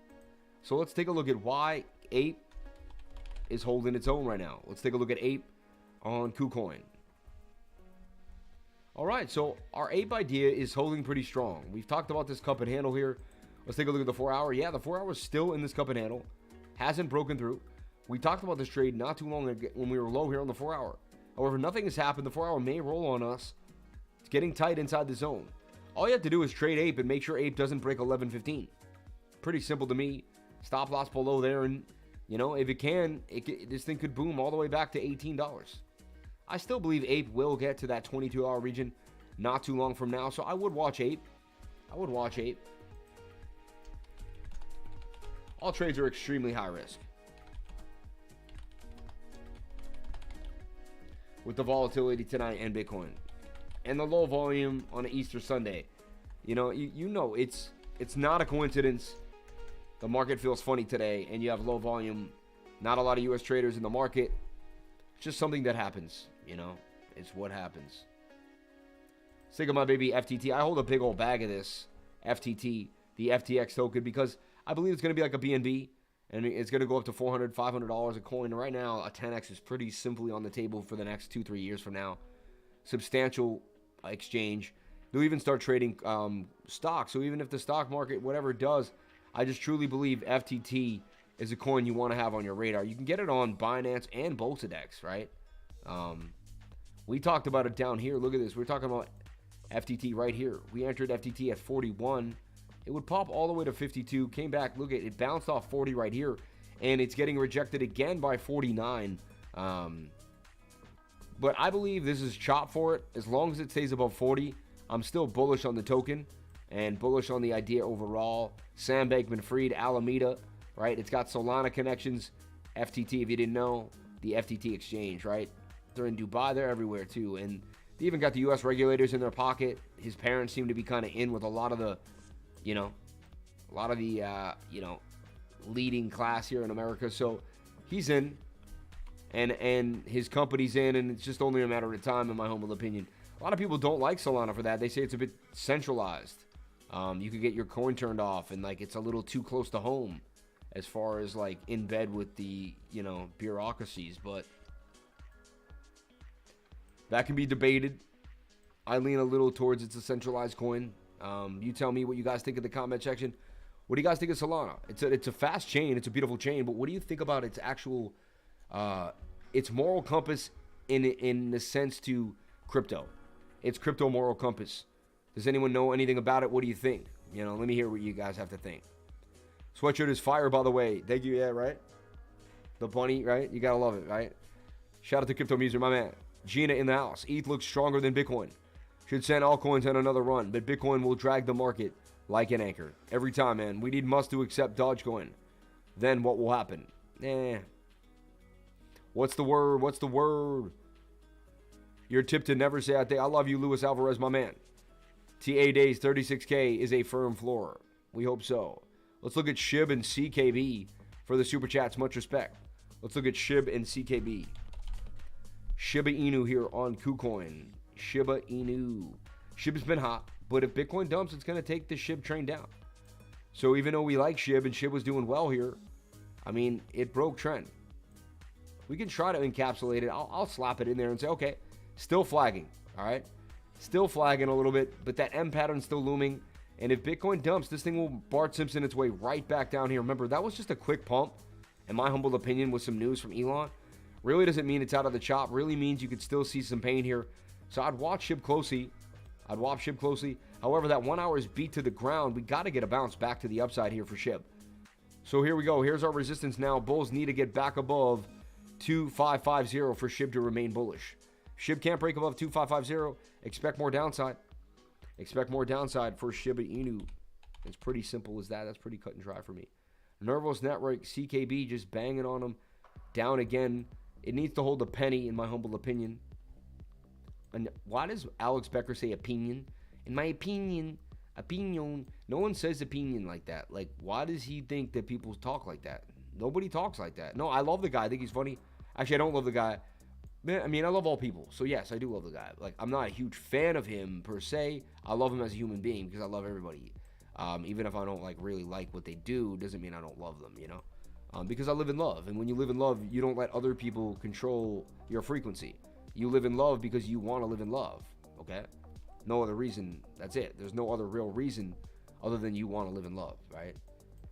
So let's take a look at why Ape is holding its own right now. Let's take a look at Ape on KuCoin. All right, so our Ape idea is holding pretty strong. We've talked about this cup and handle here. Let's take a look at the 4 hour. Yeah, the 4 hour is still in this cup and handle. Hasn't broken through. We talked about this trade not too long ago when we were low here on the 4 hour. However, nothing has happened. The 4 hour may roll on us. It's getting tight inside the zone. All you have to do is trade Ape and make sure Ape doesn't break 11.15. Pretty simple to me. Stop loss below there, and if it can, this thing could boom all the way back to $18. I still believe Ape will get to that 22-hour region not too long from now, so I would watch Ape. All trades are extremely high risk. With the volatility tonight and Bitcoin. And the low volume on an Easter Sunday. It's not a coincidence. The market feels funny today, and you have low volume. Not a lot of U.S. traders in the market. It's just something that happens, It's what happens. Let's think of my baby FTT. I hold a big old bag of this FTT, the FTX token, because I believe it's going to be like a BNB, and it's going to go up to $400, $500 a coin. And right now, a 10x is pretty simply on the table for the next 2-3 years from now. Substantial exchange. They'll even start trading stock. So even if the stock market, whatever it does, I just truly believe FTT is a coin you want to have on your radar. You can get it on Binance and BTCUSDT, right? We talked about it down here. Look at this. We're talking about FTT right here. We entered FTT at 41. It would pop all the way to 52. Came back. Look at it. Bounced off 40 right here. And it's getting rejected again by 49. But I believe this is chop for it. As long as it stays above 40, I'm still bullish on the token and bullish on the idea overall. Sam Bankman-Fried, Alameda, right? It's got Solana connections. FTT, if you didn't know, the FTT exchange, right? They're in Dubai. They're everywhere, too. And they even got the U.S. regulators in their pocket. His parents seem to be kind of in with a lot of the, leading class here in America. So he's in. And his company's in, and it's just only a matter of time, in my humble opinion. A lot of people don't like Solana for that. They say it's a bit centralized. You could get your coin turned off, and it's a little too close to home as far as in bed with the bureaucracies. But that can be debated. I lean a little towards it's a centralized coin. You tell me what you guys think in the comment section. What do you guys think of Solana? It's a fast chain. It's a beautiful chain. But what do you think about its actual its moral compass in the sense to crypto? Its crypto moral compass. Does anyone know anything about it? What do you think? Let me hear what you guys have to think. Sweatshirt is fire, by the way. Thank you. Yeah, right? The bunny, right? You gotta love it, right? Shout out to Crypto Muser, my man. Gina in the house. ETH looks stronger than Bitcoin. Should send altcoins on another run, but Bitcoin will drag the market like an anchor. Every time, man. We need Musk to accept Dogecoin. Then what will happen? What's the word? What's the word? Your tip to never say I think. I love you, Luis Alvarez, my man. TA Days 36K is a firm floor. We hope so. Let's look at SHIB and CKB for the super chats. Much respect. Let's look at SHIB and CKB. Shiba Inu here on KuCoin. Shiba Inu. SHIB's been hot, but if Bitcoin dumps, it's going to take the SHIB train down. So even though we like SHIB and SHIB was doing well here, I mean, it broke trend. We can try to encapsulate it. I'll slap it in there and say, okay, still flagging, all right? Still flagging a little bit, but that M pattern's still looming. And if Bitcoin dumps, this thing will Bart Simpson its way right back down here. Remember, that was just a quick pump, in my humble opinion, with some news from Elon. Really doesn't mean it's out of the chop. Really means you could still see some pain here. So I'd watch SHIB closely. However, that 1 hour is beat to the ground. We got to get a bounce back to the upside here for SHIB. So here we go. Here's our resistance now. Bulls need to get back above 2550 for SHIB to remain bullish. SHIB can't break above 2550. Expect more downside. Expect more downside for Shiba Inu. It's pretty simple as that. That's pretty cut and dry for me. Nervous Network, CKB just banging on them. Down again. It needs to hold a penny, in my humble opinion. And why does Alex Becker say opinion? In my opinion, no one says opinion like that. Why does he think that people talk like that? Nobody talks like that. No, I love the guy. I think he's funny. Actually, I don't love the guy. I mean, I love all people. So, yes, I do love the guy. I'm not a huge fan of him, per se. I love him as a human being because I love everybody. Even if I don't, really like what they do, doesn't mean I don't love them, because I live in love. And when you live in love, you don't let other people control your frequency. You live in love because you want to live in love, okay? No other reason. That's it. There's no other real reason other than you want to live in love, right?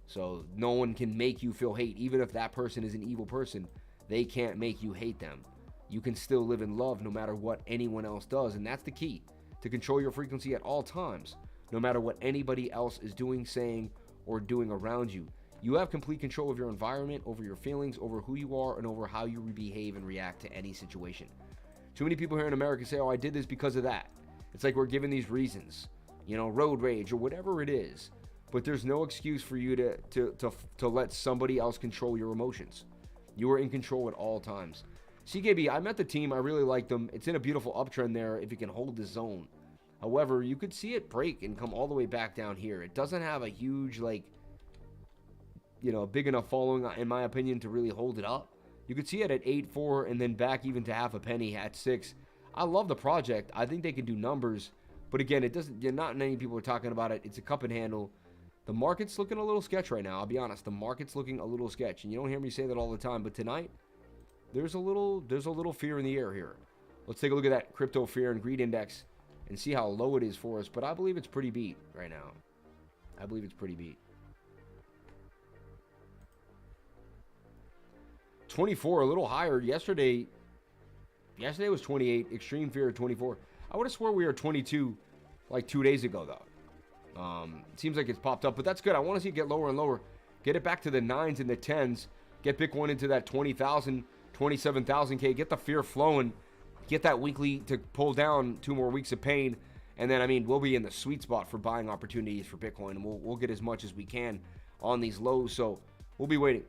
So no one can make you feel hate. Even if that person is an evil person, they can't make you hate them. You can still live in love no matter what anyone else does. And that's the key, to control your frequency at all times, no matter what anybody else is doing, saying, or doing around you. You have complete control of your environment, over your feelings, over who you are, and over how you behave and react to any situation. Too many people here in America say, oh, I did this because of that. It's like we're given these reasons, road rage or whatever it is. But there's no excuse for you to let somebody else control your emotions. You are in control at all times. CKB, I met the team. I really like them. It's in a beautiful uptrend there if you can hold the zone. However, you could see it break and come all the way back down here. It doesn't have a huge, big enough following, in my opinion, to really hold it up. You could see it at 8.4 and then back even to half a penny at 6. I love the project. I think they can do numbers. But again, it doesn't. Not many people are talking about it. It's a cup and handle. The market's looking a little sketch right now. I'll be honest. The market's looking a little sketch. And you don't hear me say that all the time. But tonight, there's a little fear in the air here. Let's take a look at that crypto fear and greed index and see how low it is for us. But I believe it's pretty beat right now. I believe it's pretty beat. 24, a little higher. Yesterday was 28. Extreme fear 24. I would have swore we were 22 like 2 days ago, though. It seems like it's popped up, but that's good. I want to see it get lower and lower. Get it back to the 9s and the 10s. Get Bitcoin into that 20,000, 27,000K. Get the fear flowing. Get that weekly to pull down 2 more weeks of pain. And then, I mean, we'll be in the sweet spot for buying opportunities for Bitcoin. And we'll get as much as we can on these lows. So we'll be waiting.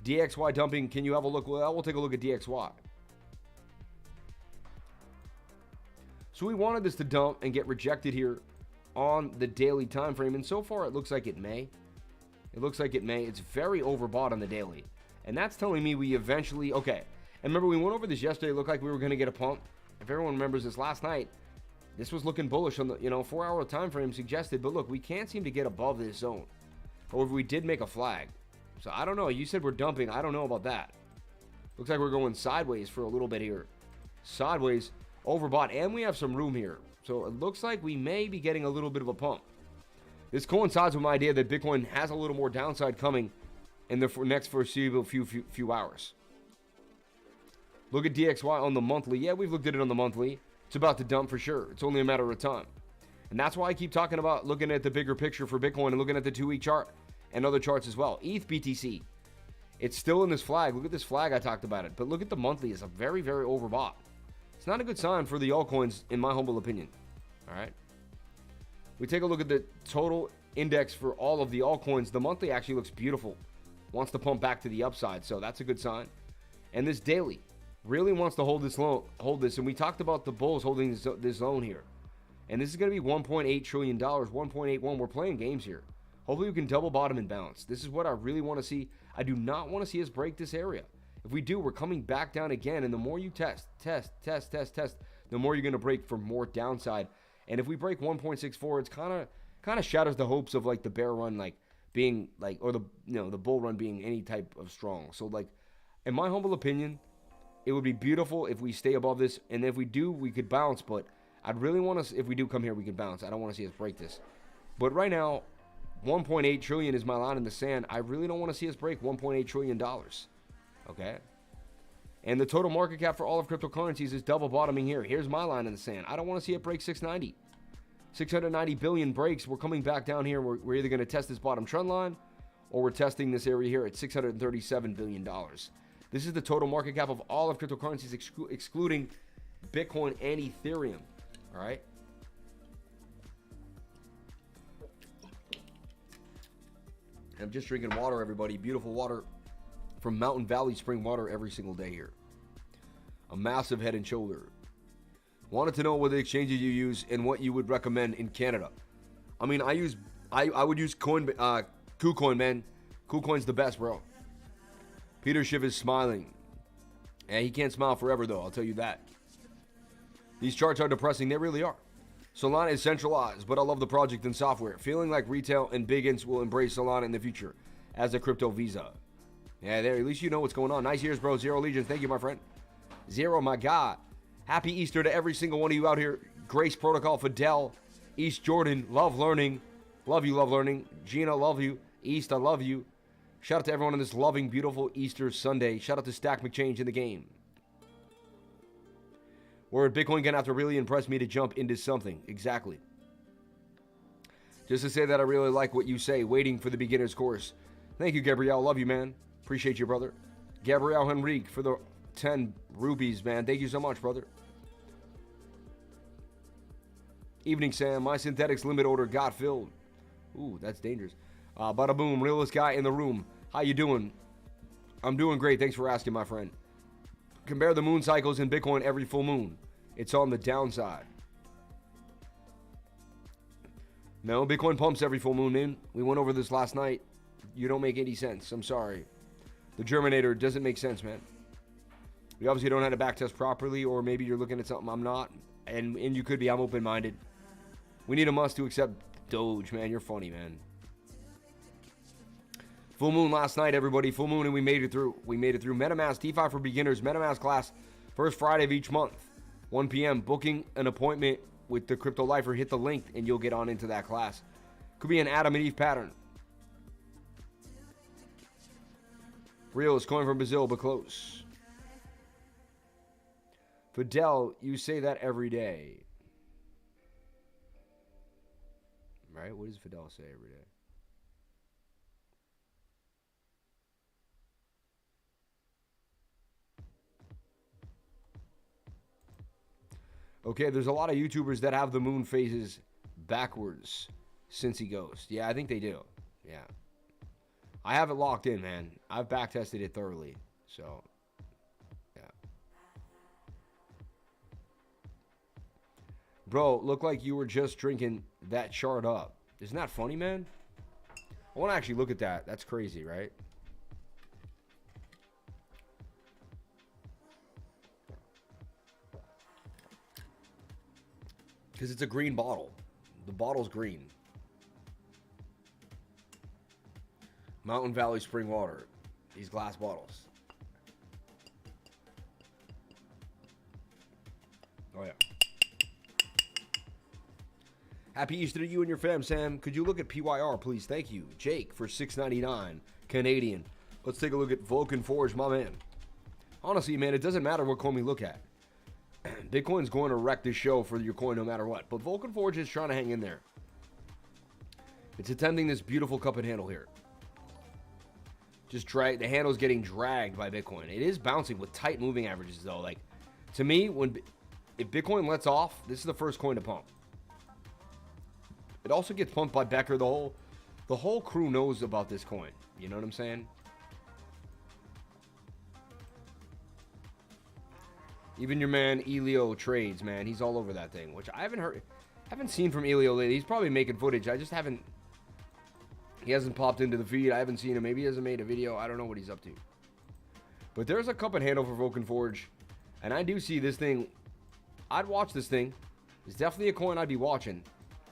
DXY dumping. Can you have a look? Well, we'll take a look at DXY. So we wanted this to dump and get rejected here on the daily time frame, and so far it looks like it may. It looks like it may. It's very overbought on the daily, and that's telling me we eventually, okay. And remember, we went over this yesterday. It looked like we were going to get a pump. If everyone remembers this last night, this was looking bullish on the 4-hour time frame suggested. But look, we can't seem to get above this zone, or if we did make a flag. So I don't know. You said we're dumping. I don't know about that. Looks like we're going sideways for a little bit here. Sideways, overbought, and we have some room here. So it looks like we may be getting a little bit of a pump. This coincides with my idea that Bitcoin has a little more downside coming in the next foreseeable few hours. Look at DXY on the monthly. Yeah, we've looked at it on the monthly. It's about to dump for sure. It's only a matter of time. And that's why I keep talking about looking at the bigger picture for Bitcoin and looking at the 2-week chart and other charts as well. ETHBTC. It's still in this flag. Look at this flag. I talked about it. But look at the monthly. It's a very, very overbought. It's not a good sign for the altcoins, in my humble opinion. All right. We take a look at the total index for all of the altcoins. The monthly actually looks beautiful. Wants to pump back to the upside, so that's a good sign. And this daily really wants to hold this. And we talked about the bulls holding this zone here. And this is going to be $1.8 trillion, 1.81. We're playing games here. Hopefully we can double bottom and bounce. This is what I really want to see. I do not want to see us break this area. If we do, we're coming back down again, and the more you test, the more you're going to break for more downside. And if we break 1.64, it's kind of shatters the hopes of like the bear run like being like, or the bull run being any type of strong. So like, in my humble opinion, it would be beautiful if we stay above this, and if we do, we could bounce. But I'd really want to, if we do come here, we could bounce. I don't want to see us break this. But right now, 1.8 trillion is my line in the sand. I really don't want to see us break $1.8 trillion. Okay, and the total market cap for all of cryptocurrencies is double bottoming here. Here's my line in the sand. I don't want to see it break 690. 690 billion breaks. We're coming back down here. We're either going to test this bottom trend line, or we're testing this area here at $637 billion. This is the total market cap of all of cryptocurrencies, excluding Bitcoin and Ethereum. All right. I'm just drinking water, everybody. Beautiful water from Mountain Valley Spring Water every single day here. A massive Head and Shoulder. Wanted to know what the exchanges you use and what you would recommend in Canada. I mean, I would use KuCoin, man. KuCoin's the best, bro. Peter Schiff is smiling. And he can't smile forever, though, I'll tell you that. These charts are depressing. They really are. Solana is centralized, but I love the project and software. Feeling like retail and big ints will embrace Solana in the future as a crypto visa. Yeah, there. At least you know what's going on. Nice years, bro. Zero Legions. Thank you, my friend. Zero, my God. Happy Easter to every single one of you out here. Grace Protocol, Fidel, East Jordan, love learning. Love you, love learning. Gina, love you. East, I love you. Shout out to everyone on this loving, beautiful Easter Sunday. Shout out to Stack McChange in the game. Word, Bitcoin gonna have to really impress me to jump into something. Exactly. Just to say that I really like what you say, waiting for the beginner's course. Thank you, Gabrielle. Love you, man. Appreciate you, brother. Gabrielle Henrique for the 10 rupees, man. Thank you so much, brother. Evening, Sam. My synthetics limit order got filled. Ooh, that's dangerous. Bada boom, realest guy in the room. How you doing? I'm doing great. Thanks for asking, my friend. Compare the moon cycles in Bitcoin every full moon. It's on the downside. No, Bitcoin pumps every full moon in. We went over this last night. You don't make any sense. I'm sorry. The Germinator doesn't make sense, man. We obviously don't know how to backtest properly, or maybe you're looking at something I'm not. And you could be. I'm open-minded. We need a must to accept Doge, man. You're funny, man. Full moon last night, everybody. Full moon, and we made it through. We made it through. MetaMask DeFi for beginners. MetaMask class, first Friday of each month, 1 p.m. Booking an appointment with the Crypto Lifer. Hit the link, and you'll get on into that class. Could be an Adam and Eve pattern. Real is calling from Brazil, but close. Fidel, you say that every day. Right? What does Fidel say every day? Okay, there's a lot of YouTubers that have the moon phases backwards since he goes. Yeah, I think they do. Yeah. I have it locked in, man. I've back-tested it thoroughly. So, yeah. Bro, looked like you were just drinking that chart up. Isn't that funny, man? I want to actually look at that. That's crazy, right? Because it's a green bottle. The bottle's green. Mountain Valley Spring Water. These glass bottles. Oh, yeah. Happy Easter to you and your fam, Sam. Could you look at PYR, please? Thank you. Jake for $6.99. Canadian. Let's take a look at Vulcan Forge, my man. Honestly, man, it doesn't matter what coin we look at. Bitcoin's going to wreck this show for your coin no matter what. But Vulcan Forge is trying to hang in there. It's attempting this beautiful cup and handle here. Just drag. The handle's getting dragged by Bitcoin. It is bouncing with tight moving averages, though. Like, to me, if Bitcoin lets off, this is the first coin to pump. It also gets pumped by Becker. The whole crew knows about this coin. You know what I'm saying? Even your man Elio trades, man. He's all over that thing, which I haven't seen from Elio lately. He's probably making footage. I just haven't. He hasn't popped into the feed. I haven't seen him. Maybe he hasn't made a video. I don't know what he's up to. But there's a cup and handle for Vulcan Forge, and I do see this thing. I'd watch this thing. It's definitely a coin I'd be watching.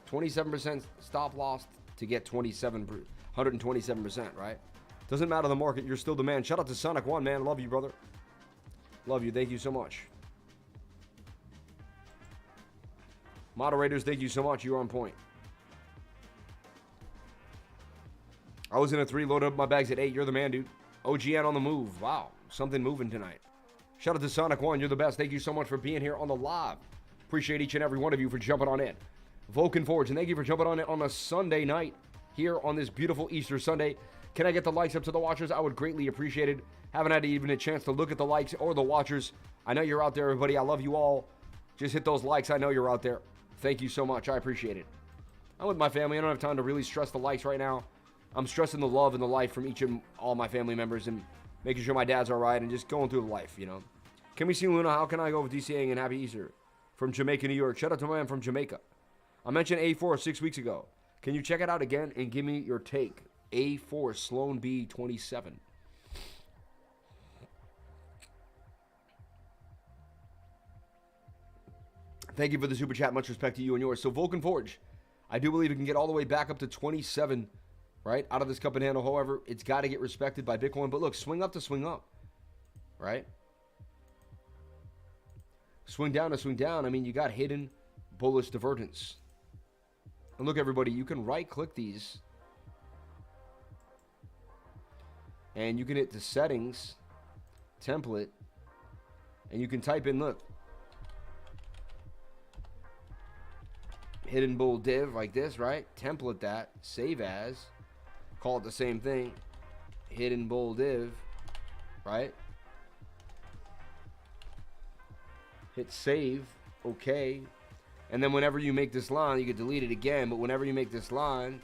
27% stop loss to get 127%, right? Doesn't matter the market. You're still the man. Shout out to Sonic One, man. Love you, brother. Love you. Thank you so much. Moderators, thank you so much. You're on point. I was in a 3, loaded up my bags at 8. You're the man, dude. OGN on the move. Wow. Something moving tonight. Shout out to Sonic One. You're the best. Thank you so much for being here on the live. Appreciate each and every one of you for jumping on in. Vulcan Forge, and thank you for jumping on it on a Sunday night here on this beautiful Easter Sunday. Can I get the likes up to the watchers? I would greatly appreciate it. Haven't had even a chance to look at the likes or the watchers. I know you're out there, everybody. I love you all. Just hit those likes. I know you're out there. Thank you so much. I appreciate it. I'm with my family. I don't have time to really stress the likes right now. I'm stressing the love and the life from each and all my family members and making sure my dad's all right and just going through life, you know. Can we see Luna? How can I go with DCAing and Happy Easter? From Jamaica, New York. Shout out to my man from Jamaica. I mentioned A4 6 weeks ago. Can you check it out again and give me your take? A4 Sloan B27. Thank you for the super chat. Much respect to you and yours. So Vulcan Forge, I do believe it can get all the way back up to 27, right? Out of this cup and handle. However, it's got to get respected by Bitcoin. But look, swing up to swing up, right? Swing down to swing down. I mean, you got hidden bullish divergence. And look, everybody, you can right-click these. And you can hit the settings, template, and you can type in, look, hidden bull div like this, right? Template that, save as, call it the same thing, hidden bull div, right? Hit save, okay. And then whenever you make this line, you can delete it again, but whenever you make this line,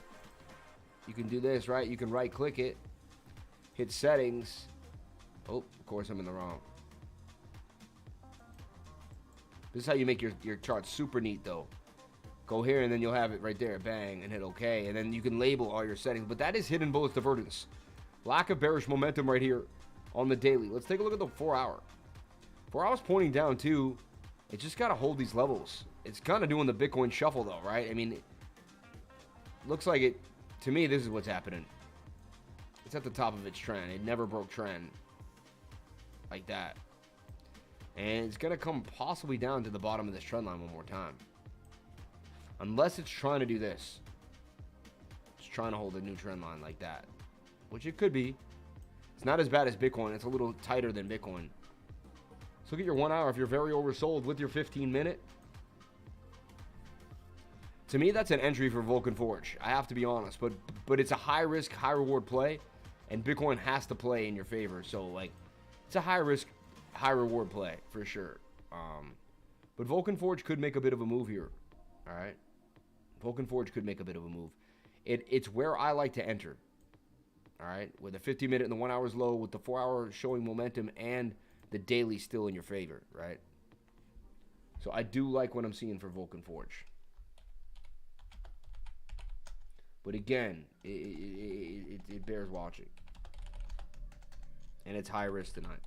you can do this, right? You can right-click it, hit settings. Oh, of course I'm in the wrong. This is how you make your chart super neat, though. Go here, and then you'll have it right there. Bang, and hit OK. And then you can label all your settings. But that is hidden bullish divergence. Lack of bearish momentum right here on the daily. Let's take a look at the 4-hour. 4 hours pointing down, too. It just got to hold these levels. It's kind of doing the Bitcoin shuffle, though, right? I mean, it looks like it. To me, this is what's happening. It's at the top of its trend. It never broke trend like that. And it's going to come possibly down to the bottom of this trend line one more time. Unless it's trying to do this. It's trying to hold a new trend line like that. Which it could be. It's not as bad as Bitcoin. It's a little tighter than Bitcoin. So look at your 1 hour. If you're very oversold with your 15-minute. To me, that's an entry for Vulcan Forge. I have to be honest. But it's a high-risk, high-reward play. And Bitcoin has to play in your favor. So, like, it's a high-risk, high-reward play for sure. But Vulcan Forge could make a bit of a move here. All right? Vulcan Forge could make a bit of a move. It's where I like to enter. All right? With the 50-minute and the 1 hour's low, with the 4 hour showing momentum and the daily still in your favor, right? So I do like what I'm seeing for Vulcan Forge. But again, it bears watching. And it's high risk tonight.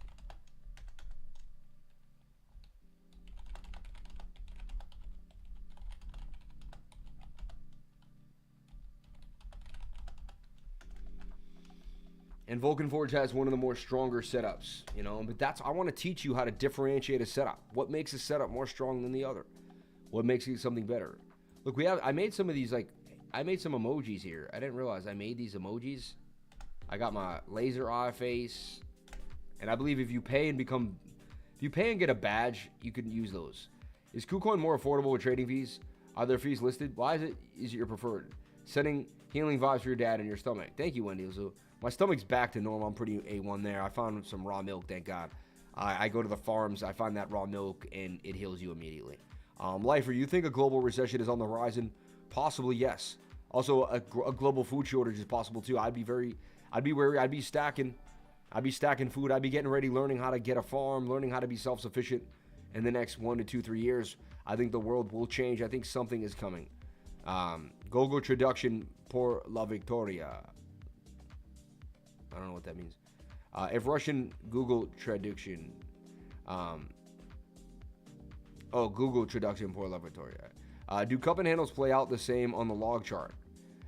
And Vulcan Forge has one of the more stronger setups, you know. But I want to teach you how to differentiate a setup. What makes a setup more strong than the other? What makes it something better? Look, I made some of these, like, I made some emojis here. I didn't realize I made these emojis. I got my laser eye face. And I believe if you pay and get a badge, you can use those. Is KuCoin more affordable with trading fees? Are there fees listed? Why is it your preferred? Sending healing vibes for your dad and your stomach. Thank you, Wendy. So my stomach's back to normal. I'm pretty A1 there. I found some raw milk, thank God. I go to the farms. I find that raw milk, and it heals you immediately. Lifer, you think a global recession is on the horizon? Possibly, yes. Also, a global food shortage is possible too. I'd be wary. I'd be stacking food. I'd be getting ready, learning how to get a farm, learning how to be self-sufficient in the next 1 to 2, 3 years. I think the world will change. I think something is coming. Gogo traduction por la victoria. I don't know what that means. If Russian Google traduction. Google traduction por la victoria. Do cup and handles play out the same on the log chart?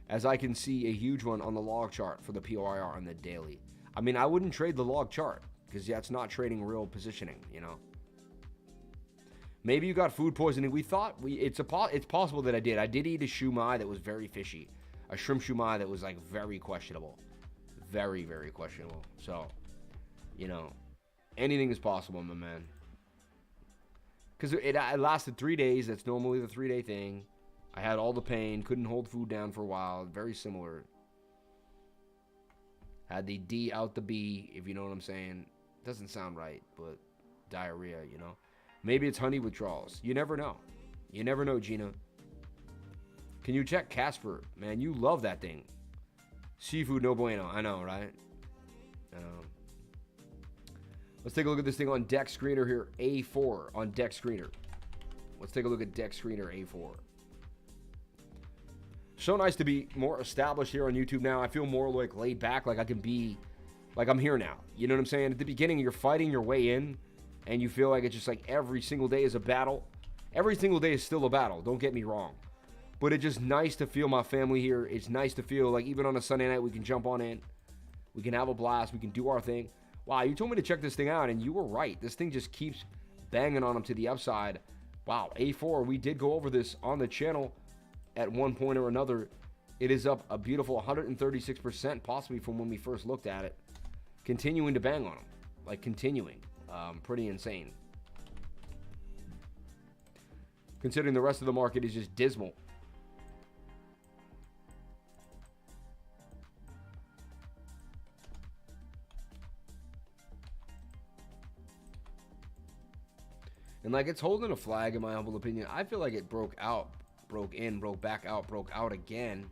As I can see a huge one on the log chart for the PYR on the daily. I mean, I wouldn't trade the log chart because that's not trading real positioning, you know. Maybe you got food poisoning. It's possible that I did. I did eat a shumai that was very fishy. A shrimp shumai that was like very questionable. Very, very questionable. So, you know, anything is possible, my man. Because it lasted 3 days. That's normally the 3-day thing. I had all the pain. Couldn't hold food down for a while. Very similar. Had the D out the B, if you know what I'm saying. Doesn't sound right, but diarrhea, you know. Maybe it's honey withdrawals. You never know. You never know, Gina. Can you check Casper? Man, you love that thing. Seafood no bueno. I know, right? Let's take a look at this thing on Deck Screener here. A4 on Deck Screener. Let's take a look at Deck Screener A4. So nice to be more established here on YouTube now. I feel more like laid back, like I can be, like I'm here now. You know what I'm saying? At the beginning, you're fighting your way in, and you feel like it's just like every single day is a battle. Every single day is still a battle. Don't get me wrong. But it's just nice to feel my family here. It's nice to feel like even on a Sunday night, we can jump on in. We can have a blast. We can do our thing. Wow, you told me to check this thing out, and you were right. This thing just keeps banging on them to the upside. Wow, A4, we did go over this on the channel at one point or another. It is up a beautiful 136%, possibly from when we first looked at it. Continuing to bang on them. Like, continuing. Pretty insane. Considering the rest of the market is just dismal. And like it's holding a flag in my humble opinion. I feel like it broke out, broke in, broke back out, broke out again.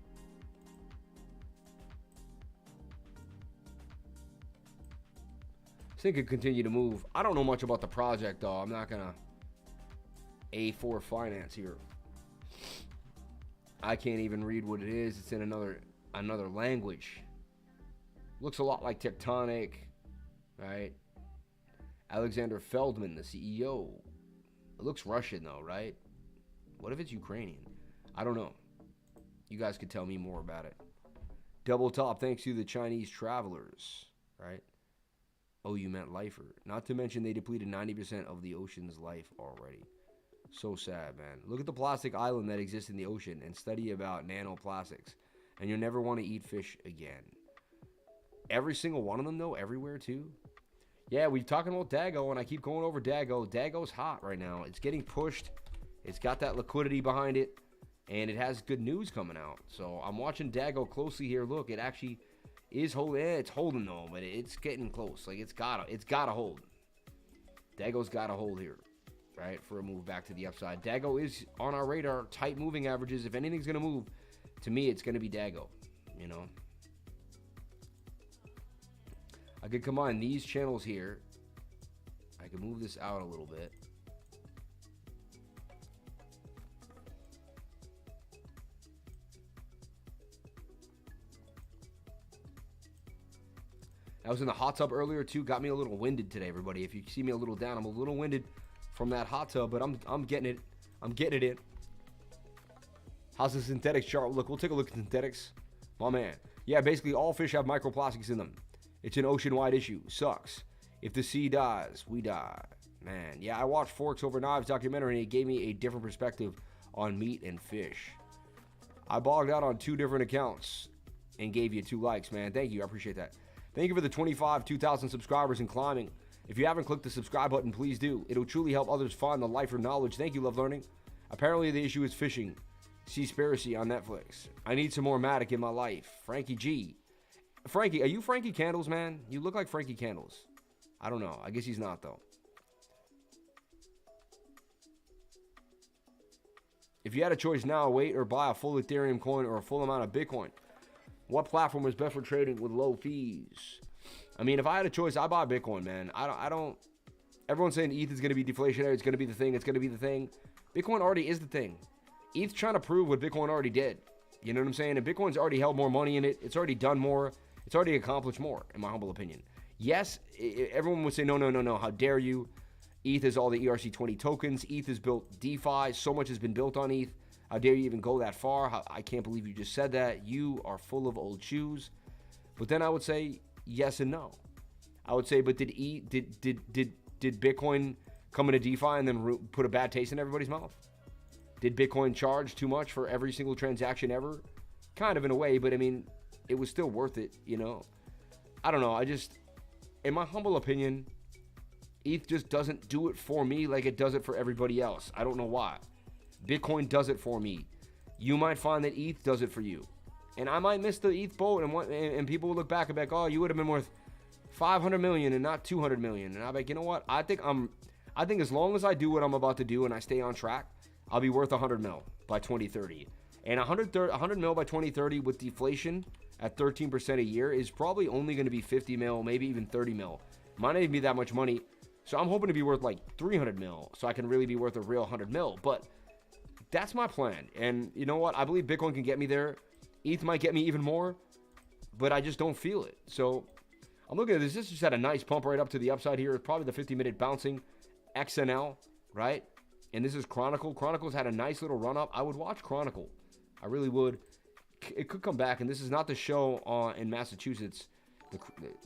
This thing could continue to move. I don't know much about the project though. I'm not gonna A4 finance here. I can't even read what it is. It's in another language. Looks a lot like Tectonic, right? Alexander Feldman, the CEO. It looks Russian though, right? What if it's Ukrainian? I don't know. You guys could tell me more about it. Double top thanks to the Chinese travelers, right? Oh, you meant lifer. Not to mention they depleted 90% of the ocean's life already. So sad, man. Look at the plastic island that exists in the ocean and study about nanoplastics. And you'll never want to eat fish again. Every single one of them, though, everywhere, too. Yeah, we're talking about Dago, and I keep going over Dago. Dago's hot right now. It's getting pushed. It's got that liquidity behind it. And it has good news coming out. So I'm watching Dago closely here. Look, it actually is holding. It's holding, though, but it's getting close. Like, it's gotta hold. Dago's got to hold here, right, for a move back to the upside. Dago is on our radar. Tight moving averages. If anything's going to move, to me, it's going to be Dago, you know. I could combine these channels here. I can move this out a little bit. I was in the hot tub earlier too. Got me a little winded today, everybody. If you see me a little down, I'm a little winded from that hot tub, but I'm getting it. I'm getting it in. How's the synthetics chart? Look, we'll take a look at synthetics. My man. Yeah, basically all fish have microplastics in them. It's an ocean-wide issue. Sucks. If the sea dies, we die. Man, yeah, I watched Forks Over Knives documentary, and it gave me a different perspective on meat and fish. I bogged out on 2 different accounts and gave you 2 likes, man. Thank you. I appreciate that. Thank you for the 2,000 subscribers and climbing. If you haven't clicked the subscribe button, please do. It'll truly help others find the life or knowledge. Thank you, Love Learning. Apparently, the issue is fishing. Seaspiracy on Netflix. I need some more Matic in my life. Frankie G. Frankie, are you Frankie Candles, man? You look like Frankie Candles. I don't know. I guess he's not, though. If you had a choice now, wait or buy a full Ethereum coin or a full amount of Bitcoin, what platform is best for trading with low fees? I mean, if I had a choice, I'd buy Bitcoin, man. I don't. Everyone's saying ETH is going to be deflationary. It's going to be the thing. It's going to be the thing. Bitcoin already is the thing. ETH's trying to prove what Bitcoin already did. You know what I'm saying? And Bitcoin's already held more money in it. It's already done more. It's already accomplished more, in my humble opinion. Yes, everyone would say, no. How dare you? ETH is all the ERC20 tokens. ETH has built DeFi. So much has been built on ETH. How dare you even go that far? I can't believe you just said that. You are full of old shoes. But then I would say yes and no. I would say, but did Bitcoin come into DeFi and then put a bad taste in everybody's mouth? Did Bitcoin charge too much for every single transaction ever? Kind of in a way, but I mean, it was still worth it, you know? I don't know. In my humble opinion, ETH just doesn't do it for me like it does it for everybody else. I don't know why. Bitcoin does it for me. You might find that ETH does it for you. And I might miss the ETH boat, and people will look back and be like, oh, you would have been worth 500 million and not 200 million. And I'll be like, you know what? I think as long as I do what I'm about to do and I stay on track, I'll be worth 100 mil by 2030. And 100 mil by 2030 with deflation at 13% a year is probably only going to be 50 mil, maybe even 30 mil. Might not even be that much money. So I'm hoping to be worth like 300 mil so I can really be worth a real 100 mil. But that's my plan. And you know what? I believe Bitcoin can get me there. ETH might get me even more, but I just don't feel it. So I'm looking at this. This just had a nice pump right up to the upside here. It's probably the 50-minute bouncing XNL, right? And this is Chronicle. Chronicle's had a nice little run up. I would watch Chronicle. I really would. It could come back. And this is not the show in Massachusetts.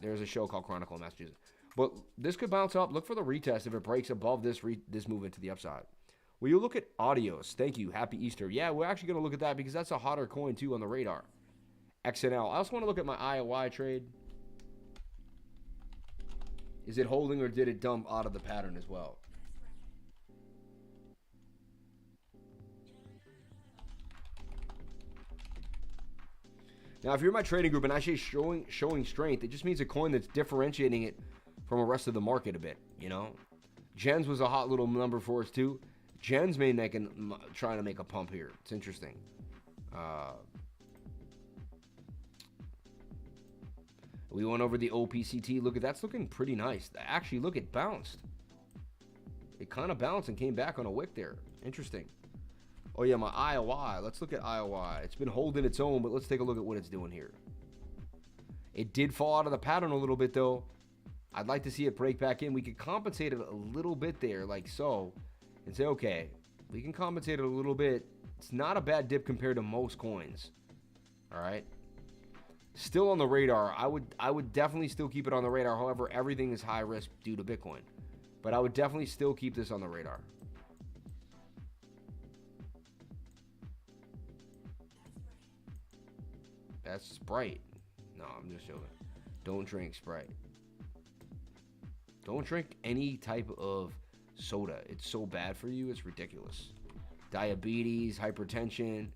There's a show called Chronicle in Massachusetts. But this could bounce up. Look for the retest if it breaks above this movement to the upside. Will you look at Audios? Thank you. Happy Easter. Yeah, we're actually going to look at that because that's a hotter coin too on the radar. XNL. I also want to look at my IOI trade. Is it holding or did it dump out of the pattern as well? Now, if you're in my trading group and actually showing strength, it just means a coin that's differentiating it from the rest of the market a bit, you know? Gens was a hot little number for us too. Gens trying to make a pump here. It's interesting. We went over the OPCT. Look at that's looking pretty nice. Actually, look, it bounced. It kind of bounced and came back on a wick there. Interesting. Oh yeah, my IOI. Let's look at IOI. It's been holding its own, but let's take a look at what it's doing here. It did fall out of the pattern a little bit though. I'd like to see it break back in. We could compensate it a little bit there, like so, and say, okay, we can compensate it a little bit. It's not a bad dip compared to most coins. All right. Still on the radar. I would definitely still keep it on the radar. However, everything is high risk due to Bitcoin. But I would definitely still keep this on the radar. That's Sprite. No, I'm just joking. Don't drink Sprite. Don't drink any type of soda. It's so bad for you. It's ridiculous. Diabetes, hypertension,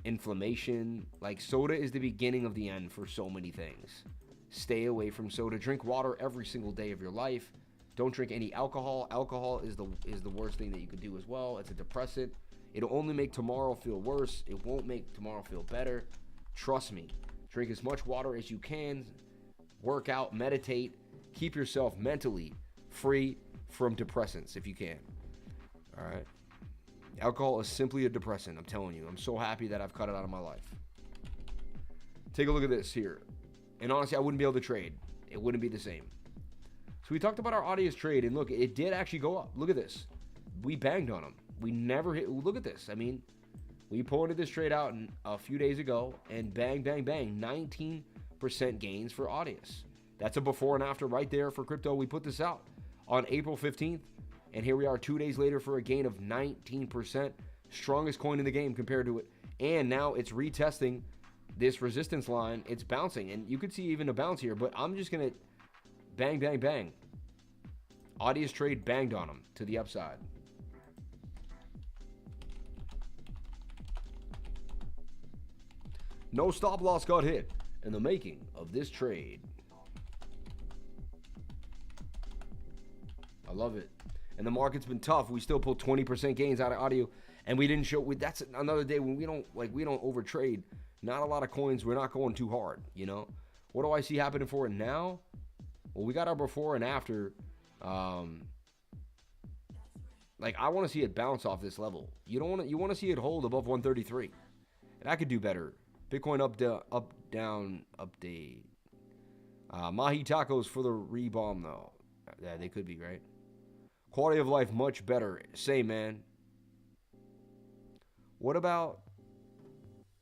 inflammation. Like, soda is the beginning of the end for so many things. Stay away from soda. Drink water every single day of your life. Don't drink any alcohol. Alcohol is the worst thing that you could do as well. It's a depressant. It'll only make tomorrow feel worse. It won't make tomorrow feel better. Trust me. Drink as much water as you can. Work out, meditate. Keep yourself mentally free from depressants if you can. All right. Alcohol is simply a depressant, I'm telling you. I'm so happy that I've cut it out of my life. Take a look at this here. And honestly, I wouldn't be able to trade. It wouldn't be the same. So we talked about our Audius trade, and look, it did actually go up. Look at this. We banged on them. We never hit. Look at this. I mean, we pointed this trade out a few days ago, and bang, bang, bang. 19% gains for Audius. That's a before and after right there for crypto. We put this out on April 15th. And here we are 2 days later for a gain of 19%. Strongest coin in the game compared to it. And now it's retesting this resistance line. It's bouncing. And you could see even a bounce here. But I'm just going to bang, bang, bang. Audius trade banged on them to the upside. No stop loss got hit in the making of this trade. I love it. And the market's been tough. We still pulled 20% gains out of audio, and we didn't show. That's another day when we don't overtrade. Not a lot of coins. We're not going too hard. You know. What do I see happening for it now? Well, we got our before and after. Like, I want to see it bounce off this level. You want to see it hold above 133. And I could do better. Bitcoin up down update. Mahi tacos for the rebomb though. Yeah, they could be, right? Quality of life much better. Same, man. What about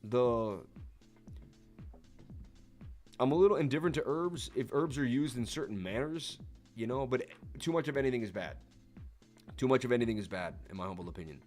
the... I'm a little indifferent to herbs if herbs are used in certain manners, you know, but too much of anything is bad. Too much of anything is bad, in my humble opinion.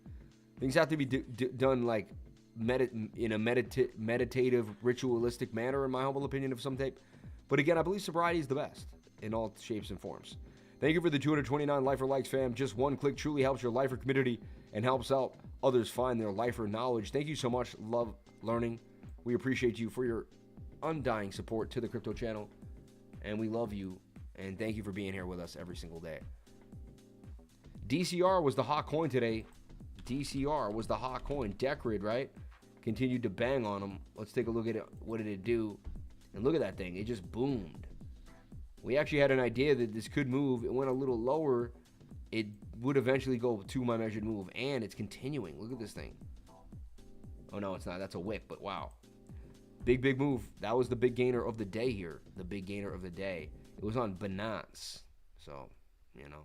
Things have to be done like in a meditative, ritualistic manner, in my humble opinion, of some type. But again, I believe sobriety is the best in all shapes and forms. Thank you for the 229 Lifer likes, fam. Just one click truly helps your Lifer community and helps out others find their Lifer knowledge. Thank you so much. Love learning. We appreciate you for your undying support to the crypto channel. And we love you. And thank you for being here with us every single day. DCR was the hot coin today. DCR was the hot coin. Decred, right? Continued to bang on them. Let's take a look at it. What did it do? And look at that thing. It just boomed. We actually had an idea that this could move. It went a little lower. It would eventually go to my measured move. And it's continuing. Look at this thing. Oh, no, it's not. That's a wick, but wow. Big, big move. That was the big gainer of the day here. The big gainer of the day. It was on Binance. So, you know.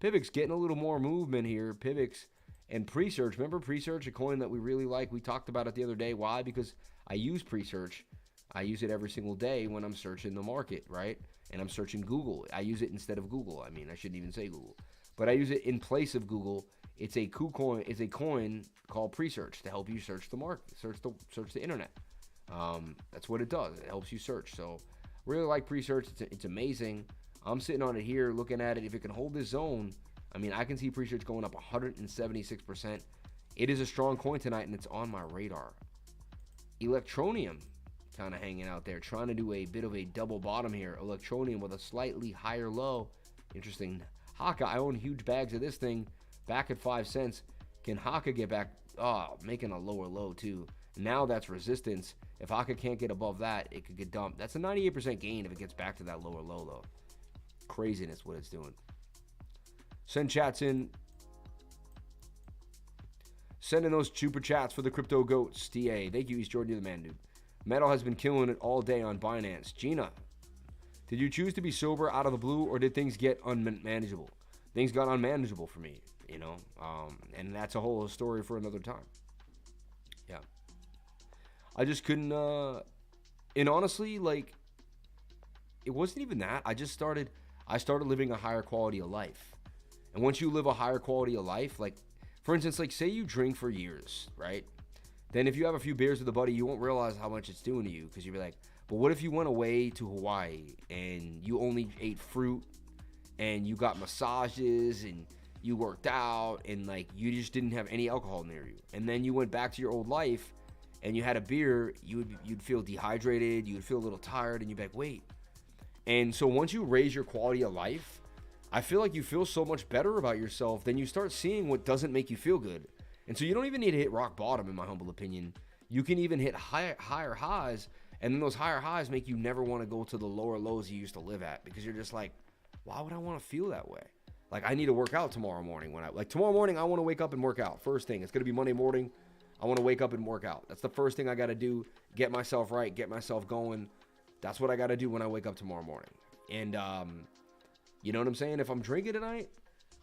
PIVX getting a little more movement here. PIVX and Presearch. Remember Presearch, a coin that we really like? We talked about it the other day. Why? Because I use Presearch. I use it every single day when I'm searching the market, right? And I'm searching Google. I use it instead of Google. I mean, I shouldn't even say Google. But I use it in place of Google. It's a coin. It's a coin called Presearch to help you search the market, search the internet. That's what it does. It helps you search. So really like Presearch. It's amazing. I'm sitting on it here looking at it. If it can hold this zone, I mean, I can see Presearch going up 176%. It is a strong coin tonight, and it's on my radar. Electronium kind of hanging out there, trying to do a bit of a double bottom here. Electronium with a slightly higher low. Interesting. Haka, I own huge bags of this thing back at 5 cents. Can Haka get back? Oh, making a lower low too. Now that's resistance. If Haka can't get above that, it could get dumped. That's a 98% gain if it gets back to that lower low though. Craziness what it's doing. Send chats in. Sending those super chats for the crypto goats. TA. Thank you, East Jordan. You're the man, dude. Metal has been killing it all day on Binance. Gina, did you choose to be sober out of the blue, or did things get unmanageable? Things got unmanageable for me, you know, and that's a whole story for another time. Yeah. I just couldn't, And honestly, like, it wasn't even that. I started living a higher quality of life. And once you live a higher quality of life, like, for instance, like, say you drink for years, right? Then if you have a few beers with a buddy, you won't realize how much it's doing to you, because you'll be like, but what if you went away to Hawaii and you only ate fruit and you got massages and you worked out and, like, you just didn't have any alcohol near you, and then you went back to your old life and you had a beer, you'd feel dehydrated, you'd feel a little tired, and you'd be like, wait. And so once you raise your quality of life, I feel like you feel so much better about yourself. Then you start seeing what doesn't make you feel good. And so you don't even need to hit rock bottom, in my humble opinion. You can even hit higher highs, and then those higher highs make you never want to go to the lower lows you used to live at, because you're just like, why would I want to feel that way? Like, I need to work out tomorrow morning. Tomorrow morning, I want to wake up and work out. First thing, it's going to be Monday morning. I want to wake up and work out. That's the first thing I got to do. Get myself right, get myself going. That's what I got to do when I wake up tomorrow morning. And, you know what I'm saying? If I'm drinking tonight,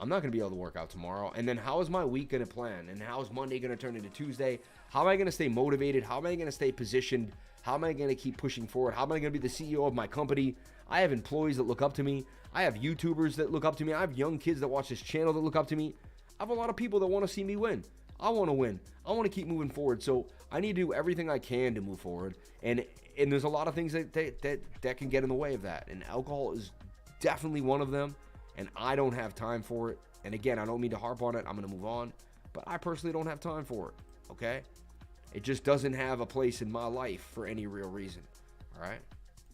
I'm not going to be able to work out tomorrow. And then how is my week going to plan? And how is Monday going to turn into Tuesday? How am I going to stay motivated? How am I going to stay positioned? How am I going to keep pushing forward? How am I going to be the CEO of my company? I have employees that look up to me. I have YouTubers that look up to me. I have young kids that watch this channel that look up to me. I have a lot of people that want to see me win. I want to win. I want to keep moving forward. So I need to do everything I can to move forward. And there's a lot of things that can get in the way of that. And alcohol is definitely one of them. And I don't have time for it. And again, I don't mean to harp on it. I'm going to move on. But I personally don't have time for it. Okay? It just doesn't have a place in my life for any real reason. All right?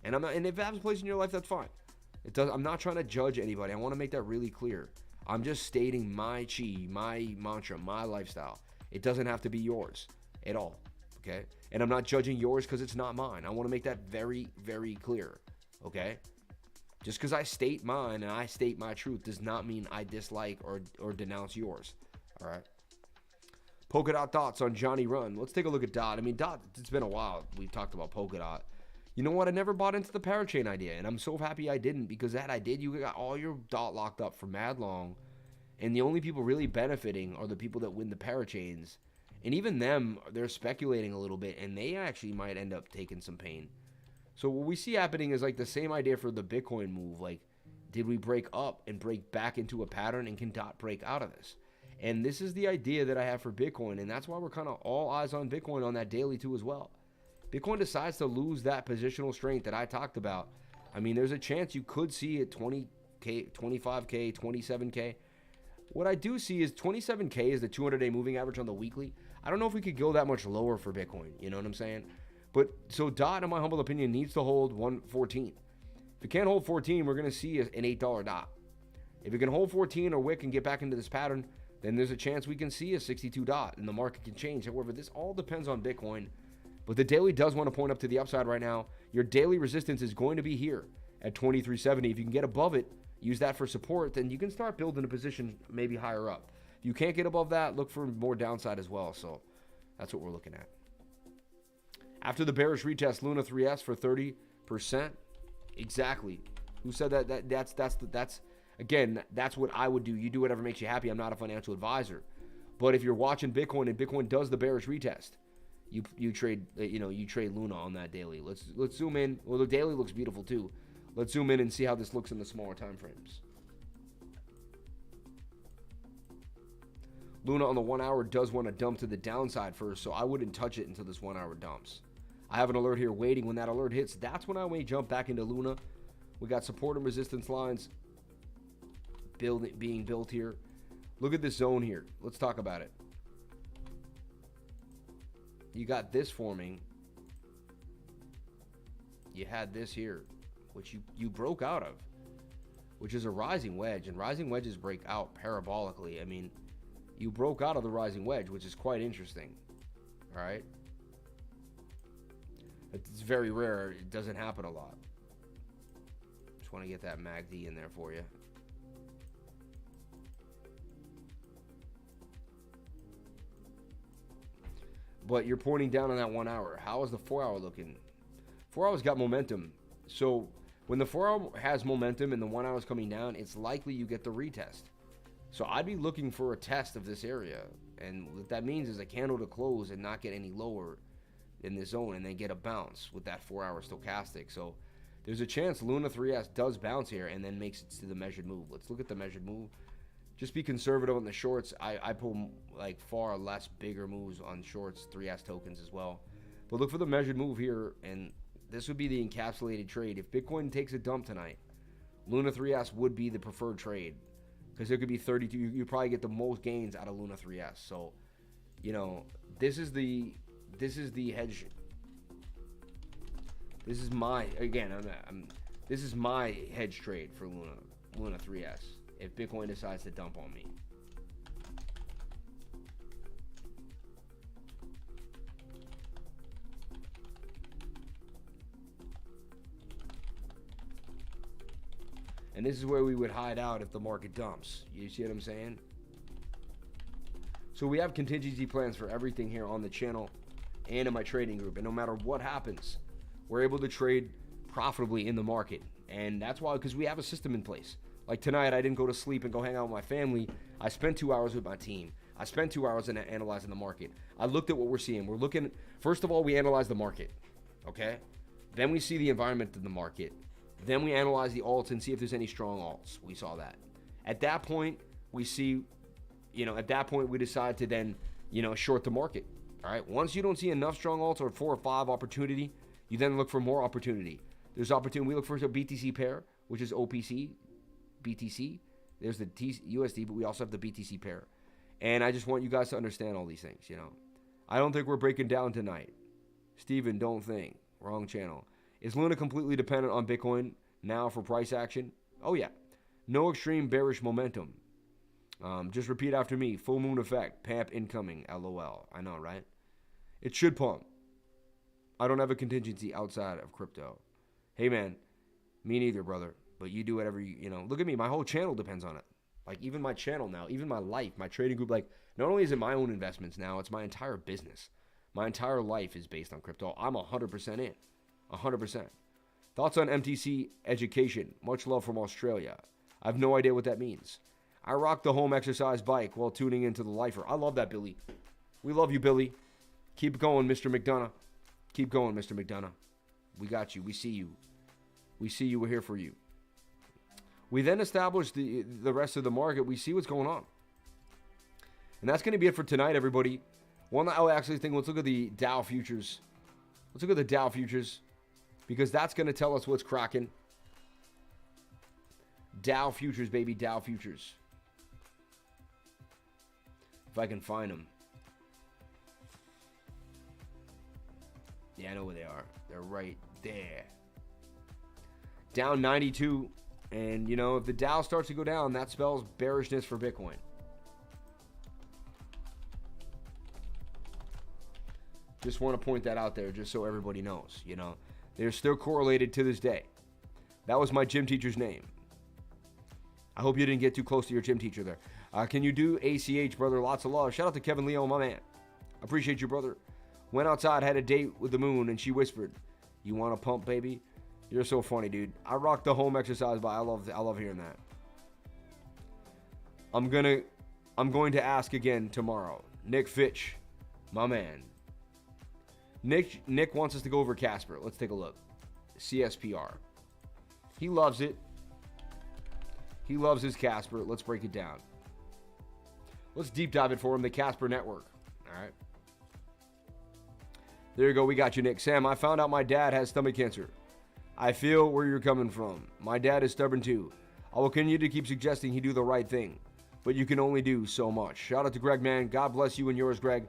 And if it has a place in your life, that's fine. I'm not trying to judge anybody. I want to make that really clear. I'm just stating my chi, my mantra, my lifestyle. It doesn't have to be yours at all. Okay? And I'm not judging yours because it's not mine. I want to make that very, very clear. Okay? Just because I state mine and I state my truth does not mean I dislike or denounce yours. All right? Polka Dot thoughts on Johnny Run. Let's take a look at Dot. I mean, Dot, it's been a while we've talked about Polka Dot. You know what? I never bought into the parachain idea, and I'm so happy I didn't, because that I did, you got all your Dot locked up for mad long, and the only people really benefiting are the people that win the parachains. And even them, they're speculating a little bit, and they actually might end up taking some pain. So what we see happening is like the same idea for the Bitcoin move. Like, did we break up and break back into a pattern, and can Dot break out of this? And this is the idea that I have for Bitcoin, and that's why we're kind of all eyes on Bitcoin on that daily too as well. Bitcoin decides to lose that positional strength that I talked about. I mean, there's a chance you could see it 20K, 25K, 27K. What I do see is 27K is the 200-day moving average on the weekly. I don't know if we could go that much lower for Bitcoin. You know what I'm saying? But so Dot, in my humble opinion, needs to hold 114. If it can't hold 14, we're going to see an $8 Dot. If it can hold 14 or wick and get back into this pattern, then there's a chance we can see a 62 Dot and the market can change. However, this all depends on Bitcoin. But the daily does want to point up to the upside right now. Your daily resistance is going to be here at 2370. If you can get above it, use that for support, then you can start building a position maybe higher up. If you can't get above that, look for more downside as well. So that's what we're looking at. After the bearish retest, Luna 3S for 30%. Exactly. Who said that? That's again, that's what I would do. You do whatever makes you happy. I'm not a financial advisor. But if you're watching Bitcoin and Bitcoin does the bearish retest, you trade Luna on that daily. Let's zoom in. Well, the daily looks beautiful too. Let's zoom in and see how this looks in the smaller time frames. Luna on the 1 hour does want to dump to the downside first, so I wouldn't touch it until this 1 hour dumps. I have an alert here waiting. When that alert hits, that's when I may jump back into Luna. We got support and resistance lines being built here. Look at this zone here. Let's talk about it. You got this forming. You had this here, which you broke out of, which is a rising wedge, and rising wedges break out parabolically. I mean, you broke out of the rising wedge, which is quite interesting. All right, it's very rare. It doesn't happen a lot. Just want to get that MACD in there for you. But you're pointing down on that 1 hour. How is the 4 hour looking? 4 hours got momentum. So when the 4 hour has momentum and the 1 hour is coming down, it's likely you get the retest. So I'd be looking for a test of this area. And what that means is a candle to close and not get any lower in this zone and then get a bounce with that 4-hour stochastic. So there's a chance Luna 3S does bounce here and then makes it to the measured move. Let's look at the measured move. Just be conservative on the shorts. I pull like far less bigger moves on shorts, 3S tokens as well. But look for the measured move here, and this would be the encapsulated trade. If Bitcoin takes a dump tonight, Luna 3S would be the preferred trade because there could be 32. You probably get the most gains out of Luna 3S. So, you know, this is the hedge. This is my this is my hedge trade for Luna 3S. If Bitcoin decides to dump on me. And this is where we would hide out if the market dumps. You see what I'm saying? So we have contingency plans for everything here on the channel and in my trading group. And no matter what happens, we're able to trade profitably in the market. And that's why, because we have a system in place. Like tonight, I didn't go to sleep and go hang out with my family. I spent 2 hours with my team. I spent 2 hours in analyzing the market. I looked at what we're seeing. We're looking, first of all, we analyze the market, okay? Then we see the environment in the market. Then we analyze the alts and see if there's any strong alts. We saw that. At that point, we see, you know, at that point, we decide to then, you know, short the market, all right? Once you don't see enough strong alts or 4 or 5 opportunity, you then look for more opportunity. There's opportunity. We look for a BTC pair, which is BTC. There's the USD, but we also have the BTC pair. And I just want you guys to understand all these things, you know. I don't think we're breaking down tonight. Steven, don't think. Wrong channel. Is Luna completely dependent on Bitcoin now for price action? Oh, yeah. No extreme bearish momentum. Just repeat after me. Full moon effect. Pamp incoming. LOL. I know, right? It should pump. I don't have a contingency outside of crypto. Hey, man. Me neither, brother. But you do whatever you know. Look at me. My whole channel depends on it. Like, even my channel now, even my life, my trading group. Like, not only is it my own investments now, it's my entire business. My entire life is based on crypto. I'm 100% in. 100%. Thoughts on MTC education? Much love from Australia. I have no idea what that means. I rock the home exercise bike while tuning into the lifer. I love that, Billy. We love you, Billy. Keep going, Mr. McDonough. Keep going, Mr. McDonough. We got you. We see you. We see you. We're here for you. We then establish the rest of the market. We see what's going on. And that's going to be it for tonight, everybody. One that I actually think, let's look at the Dow futures. Let's look at the Dow futures because that's going to tell us what's cracking. Dow futures, baby, Dow futures. If I can find them. Yeah, I know where they are. They're right there. Down 92. And, you know, if the Dow starts to go down, that spells bearishness for Bitcoin. Just want to point that out there just so everybody knows, you know. They're still correlated to this day. That was my gym teacher's name. I hope you didn't get too close to your gym teacher there. Can you do ACH, brother? Lots of love. Shout out to Kevin Leo, my man. Appreciate you, brother. Went outside, had a date with the moon, and she whispered, "You want to pump, baby?" You're so funny, dude. I rock the home exercise, but I love hearing that. I'm going to ask again tomorrow. Nick Fitch, my man. Nick wants us to go over Casper. Let's take a look. CSPR. He loves it. He loves his Casper. Let's break it down. Let's deep dive it for him. The Casper network. All right. There you go. We got you, Nick. Sam, I found out my dad has stomach cancer. I feel where you're coming from. My dad is stubborn too. I will continue to keep suggesting he do the right thing, but you can only do so much. Shout out to Greg, man. God bless you and yours, Greg.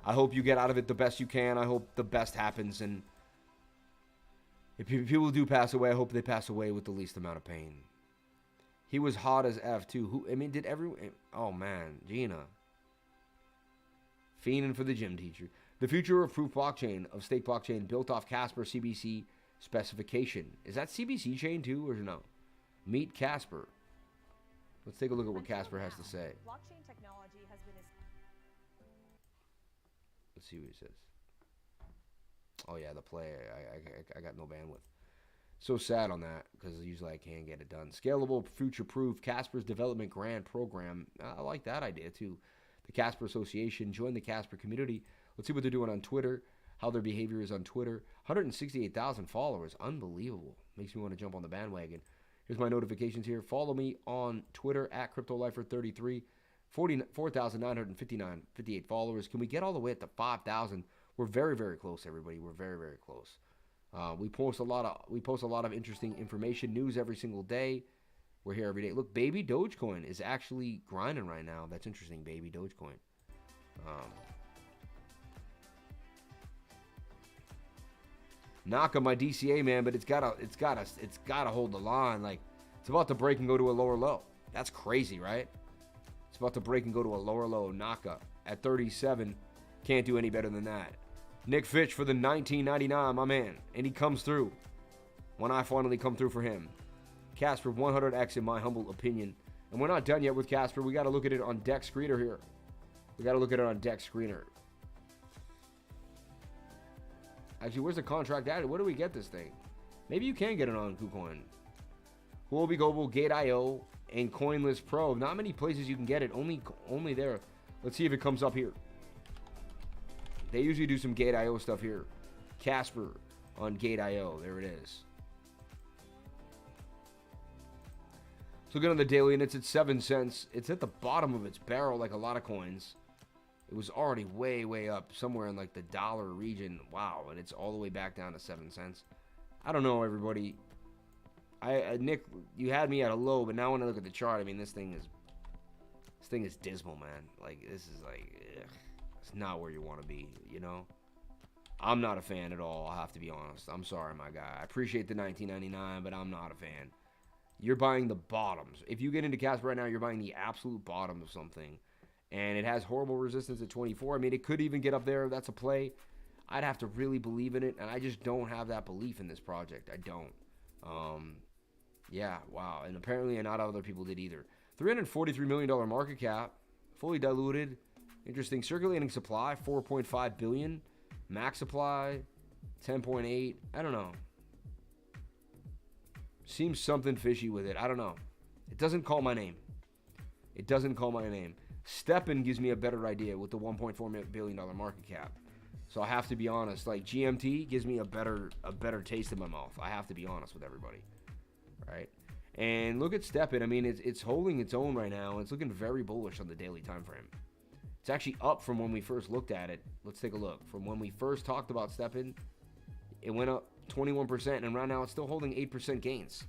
I hope you get out of it the best you can. I hope the best happens, and if people do pass away, I hope they pass away with the least amount of pain. He was hot as F too. Did everyone? Oh man, Gina. Fiending for the gym teacher. The future of proof blockchain, of stake blockchain, built off Casper CBC specification. Is that CBC chain too, or no? Meet Casper. Let's take a look at what Casper has to say. Blockchain technology has been. Let's see what he says. Oh yeah, the play. I got no bandwidth. So sad on that because usually I can't get it done. Scalable, future-proof. Casper's development grant program. I like that idea too. The Casper Association. Join the Casper community. Let's see what they're doing on Twitter. how their behavior is on Twitter. 168,000 followers. Unbelievable. Makes me want to jump on the bandwagon. Here's my notifications here. Follow me on Twitter at CryptoLifer33. 44,958 followers. Can we get all the way up to 5,000? We're very, very close, everybody. We're very, very close. We post a lot of interesting information, news every single day. We're here every day. Look, baby Dogecoin is actually grinding right now. That's interesting, baby Dogecoin. Knock on my DCA, man, but it's gotta hold the line. Like, it's about to break and go to a lower low. That's crazy, right? It's about to break and go to a lower low. Naka at 37. Can't do any better than that. Nick Fitch for the 1999, my man. And he comes through when I finally come through for him. Casper 100x in my humble opinion. And we're not done yet with Casper. We got to look at it on Deck Screener here. We got to look at it on Deck Screener. Actually, where's the contract added? Where do we get this thing? Maybe you can get it on KuCoin. Huobi Global, Gate.io, and CoinList Pro. Not many places you can get it. Only there. Let's see if it comes up here. They usually do some Gate.io stuff here. Casper on Gate.io. There it is. So looking on the daily, and it's at 7 cents. It's at the bottom of its barrel like a lot of coins. It was already way, way up, somewhere in like the dollar region. Wow, and it's all the way back down to 7 cents. I don't know, everybody. Nick, you had me at a low, but now when I look at the chart, I mean, this thing is dismal, man. Like, this is like, ugh, it's not where you want to be, you know? I'm not a fan at all, I have to be honest. I'm sorry, my guy. I appreciate the 1999, but I'm not a fan. You're buying the bottoms. If you get into Casper right now, you're buying the absolute bottom of something. And it has horrible resistance at 24. I mean, it could even get up there. That's a play. I'd have to really believe in it, and I just don't have that belief in this project. I don't. Yeah, wow. And apparently not other people did either. $343 million market cap, fully diluted. Interesting. Circulating supply, 4.5 billion. Max supply, 10.8. I don't know. Seems something fishy with it. I don't know. It doesn't call my name. It doesn't call my name. Steppen gives me a better idea with the $1.4 billion market cap. So I have to be honest. Like, GMT gives me a better taste in my mouth. I have to be honest with everybody. Right? And look at Steppen. I mean, it's holding its own right now. It's looking very bullish on the daily time frame. It's actually up from when we first looked at it. Let's take a look. From when we first talked about Steppen, it went up 21%, and right now it's still holding 8% gains.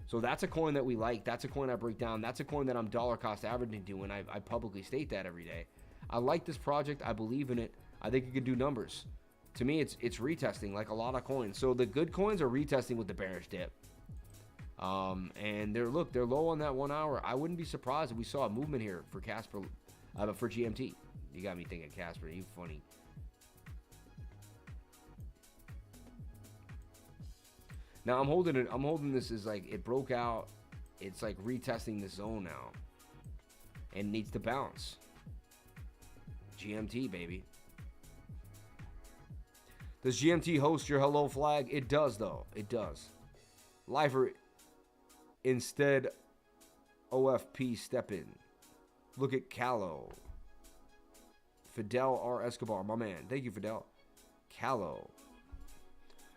So that's a coin that we like. That's a coin I break down. That's a coin that I'm dollar cost averaging to, and I publicly state that every day. I like this project. I believe in it. I think it can do numbers. To me, it's retesting like a lot of coins. So the good coins are retesting with the bearish dip. And they're low on that 1 hour. I wouldn't be surprised if we saw a movement here for Casper, for GMT. You got me thinking Casper. You funny. Now I'm holding this as like it broke out. It's like retesting this zone now. And needs to bounce. GMT, baby. Does GMT host your hello flag? It does, though. It does. Lifer instead OFP step in. Look at Callow. Fidel R. Escobar, my man. Thank you, Fidel. Callow.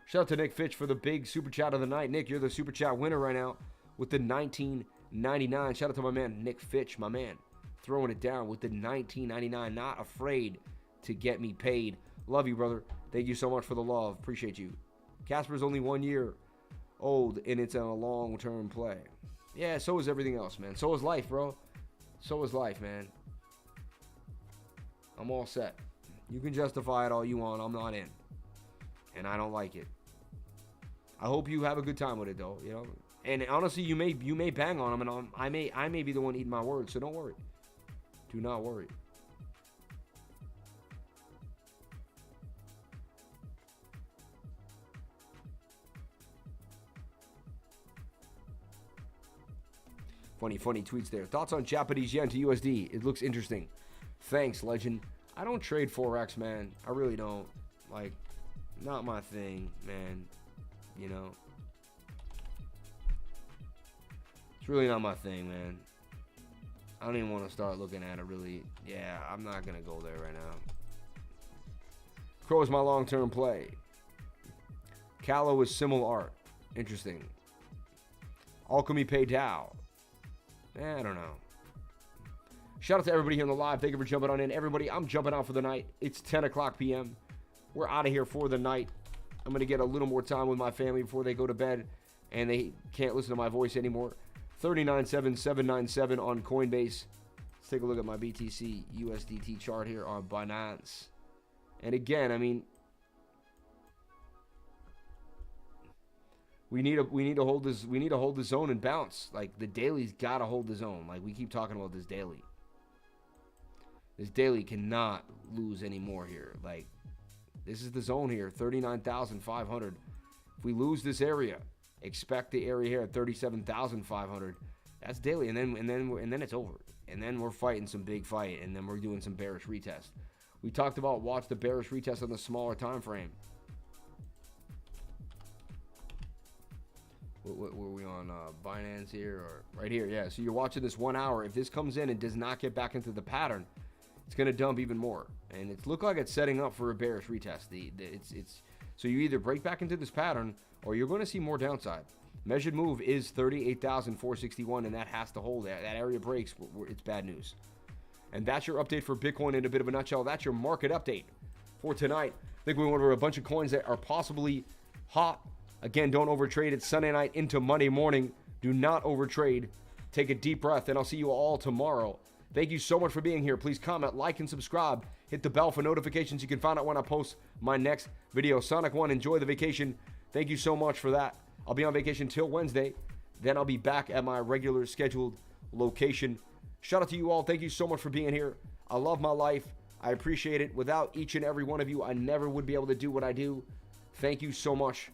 Shout out to Nick Fitch for the big super chat of the night. Nick, you're the super chat winner right now with the 1999. Shout out to my man, Nick Fitch, my man. Throwing it down with the 1999. Not afraid to get me paid. Love you, brother. Thank you so much for the love. Appreciate you. Casper's only 1 year old, and it's a long-term play. Yeah, so is everything else, man. So is life, bro. So is life, man. I'm all set. You can justify it all you want. I'm not in. And I don't like it. I hope you have a good time with it, though. You know, and honestly, you may bang on them, and I may be the one eating my words. So don't worry. Do not worry. Funny tweets there. Thoughts on Japanese yen to USD? It looks interesting. Thanks, legend. I don't trade Forex, man. I really don't. Like, not my thing, man. You know? It's really not my thing, man. I don't even want to start looking at it, really. Yeah, I'm not going to go there right now. Crow is my long-term play. Callow is Simul Art. Interesting. Alchemy Pay Dow. I don't know. Shout out to everybody here on the live. Thank you for jumping on in. Everybody, I'm jumping out for the night. It's 10 o'clock p.m. We're out of here for the night. I'm going to get a little more time with my family before they go to bed and they can't listen to my voice anymore. 39.7797 on Coinbase. Let's take a look at my BTCUSDT chart here on Binance. And again, I mean, we need to hold the zone and bounce. Like, the daily's got to hold the zone. Like, we keep talking about this daily. This daily cannot lose anymore here. Like, this is the zone here, 39,500. If we lose this area, expect the area here at 37,500. That's daily, and then it's over. And then we're fighting some big fight, and then we're doing some bearish retest. We talked about watch the bearish retest on the smaller time frame. What were we on? Binance here or right here? Yeah. So you're watching this 1 hour. If this comes in and does not get back into the pattern, it's going to dump even more. And it looked like it's setting up for a bearish retest. So you either break back into this pattern or you're going to see more downside. Measured move is 38,461, and that has to hold. That area breaks, it's bad news. And that's your update for Bitcoin in a bit of a nutshell. That's your market update for tonight. I think we went over a bunch of coins that are possibly hot. Again, don't overtrade. It's Sunday night into Monday morning. Do not overtrade. Take a deep breath, and I'll see you all tomorrow. Thank you so much for being here. Please comment, like, and subscribe. Hit the bell for notifications. You can find out when I post my next video. Sonic One, enjoy the vacation. Thank you so much for that. I'll be on vacation till Wednesday. Then I'll be back at my regular scheduled location. Shout out to you all. Thank you so much for being here. I love my life. I appreciate it. Without each and every one of you, I never would be able to do what I do. Thank you so much.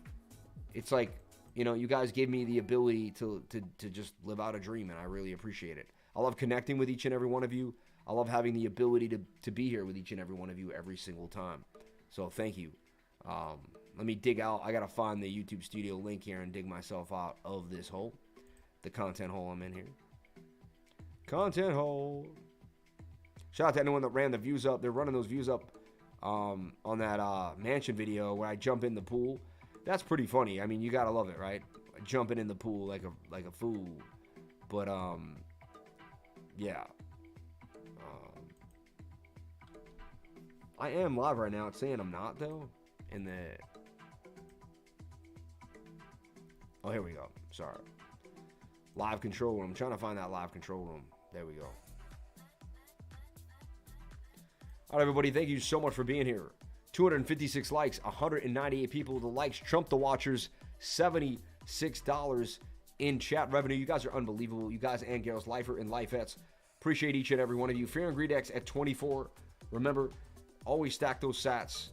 It's like, you know, you guys gave me the ability to just live out a dream, and I really appreciate it. I love connecting with each and every one of you. I love having the ability to be here with each and every one of you every single time. So thank you. Let me dig out. I got to find the YouTube studio link here and dig myself out of this hole. The content hole I'm in here. Content hole. Shout out to anyone that ran the views up. They're running those views up on that mansion video where I jump in the pool. That's pretty funny. I mean, you got to love it, right? Jumping in the pool like a fool. But, yeah. I am live right now. It's saying I'm not, though. In the... Oh, here we go. Sorry. Live control room. I'm trying to find that live control room. There we go. All right, everybody. Thank you so much for being here. 256 likes. 198 people. The likes trump the watchers. $76 in chat revenue. You guys are unbelievable. You guys and girls, Lifer and Lifettes. Appreciate each and every one of you. Fear and Greed X at 24. Remember, always stack those sats.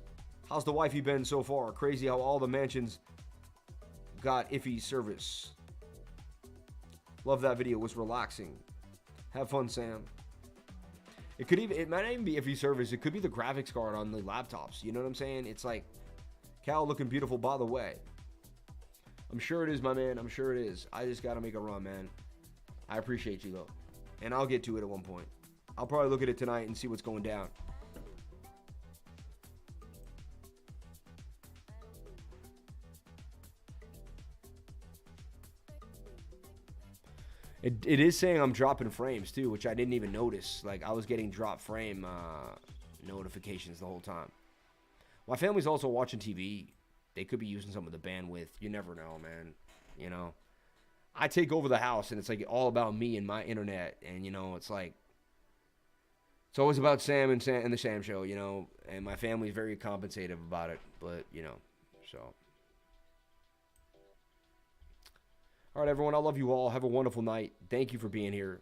How's the wifey been so far? Crazy how all the mansions got iffy service. Love that video. It was relaxing. Have fun, Sam. It might not even be iffy service. It could be the graphics card on the laptops. You know what I'm saying? It's like, Cal looking beautiful, by the way. I'm sure it is, my man. I'm sure it is. I just got to make a run, man. I appreciate you, though. And I'll get to it at one point. I'll probably look at it tonight and see what's going down. It is saying I'm dropping frames too, which I didn't even notice. Like, I was getting drop frame notifications the whole time. My family's also watching TV. They could be using some of the bandwidth. You never know, man. You know, I take over the house, and it's like all about me and my internet. And you know, it's like it's always about Sam and the Sam Show. You know, and my family's very compensative about it. But you know, so. All right, everyone. I love you all. Have a wonderful night. Thank you for being here.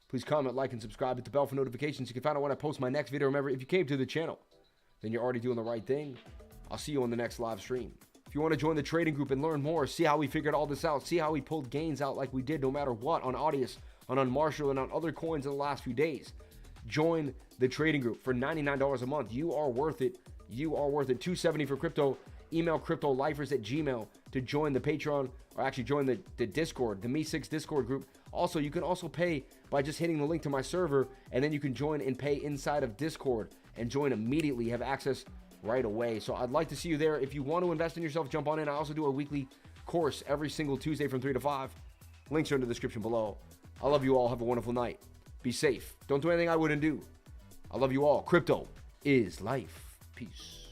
Please comment, like, and subscribe. Hit the bell for notifications. You can find out when I post my next video. Remember, if you came to the channel, then you're already doing the right thing. I'll see you on the next live stream. If you want to join the trading group and learn more, see how we figured all this out, see how we pulled gains out like we did no matter what on Audius, on Marshall, and on other coins in the last few days, join the trading group for $99 a month. You are worth it. You are worth it. $270 for crypto. Email cryptolifers@gmail to join the Patreon, or actually join the Discord, the Me6 Discord group. Also, you can also pay by just hitting the link to my server, and then you can join and pay inside of Discord and join immediately. Have access right away. So I'd like to see you there. If you want to invest in yourself, jump on in. I also do a weekly course every single Tuesday from 3 to 5. Links are in the description below. I love you all. Have a wonderful night. Be safe. Don't do anything I wouldn't do. I love you all. Crypto is life. Peace.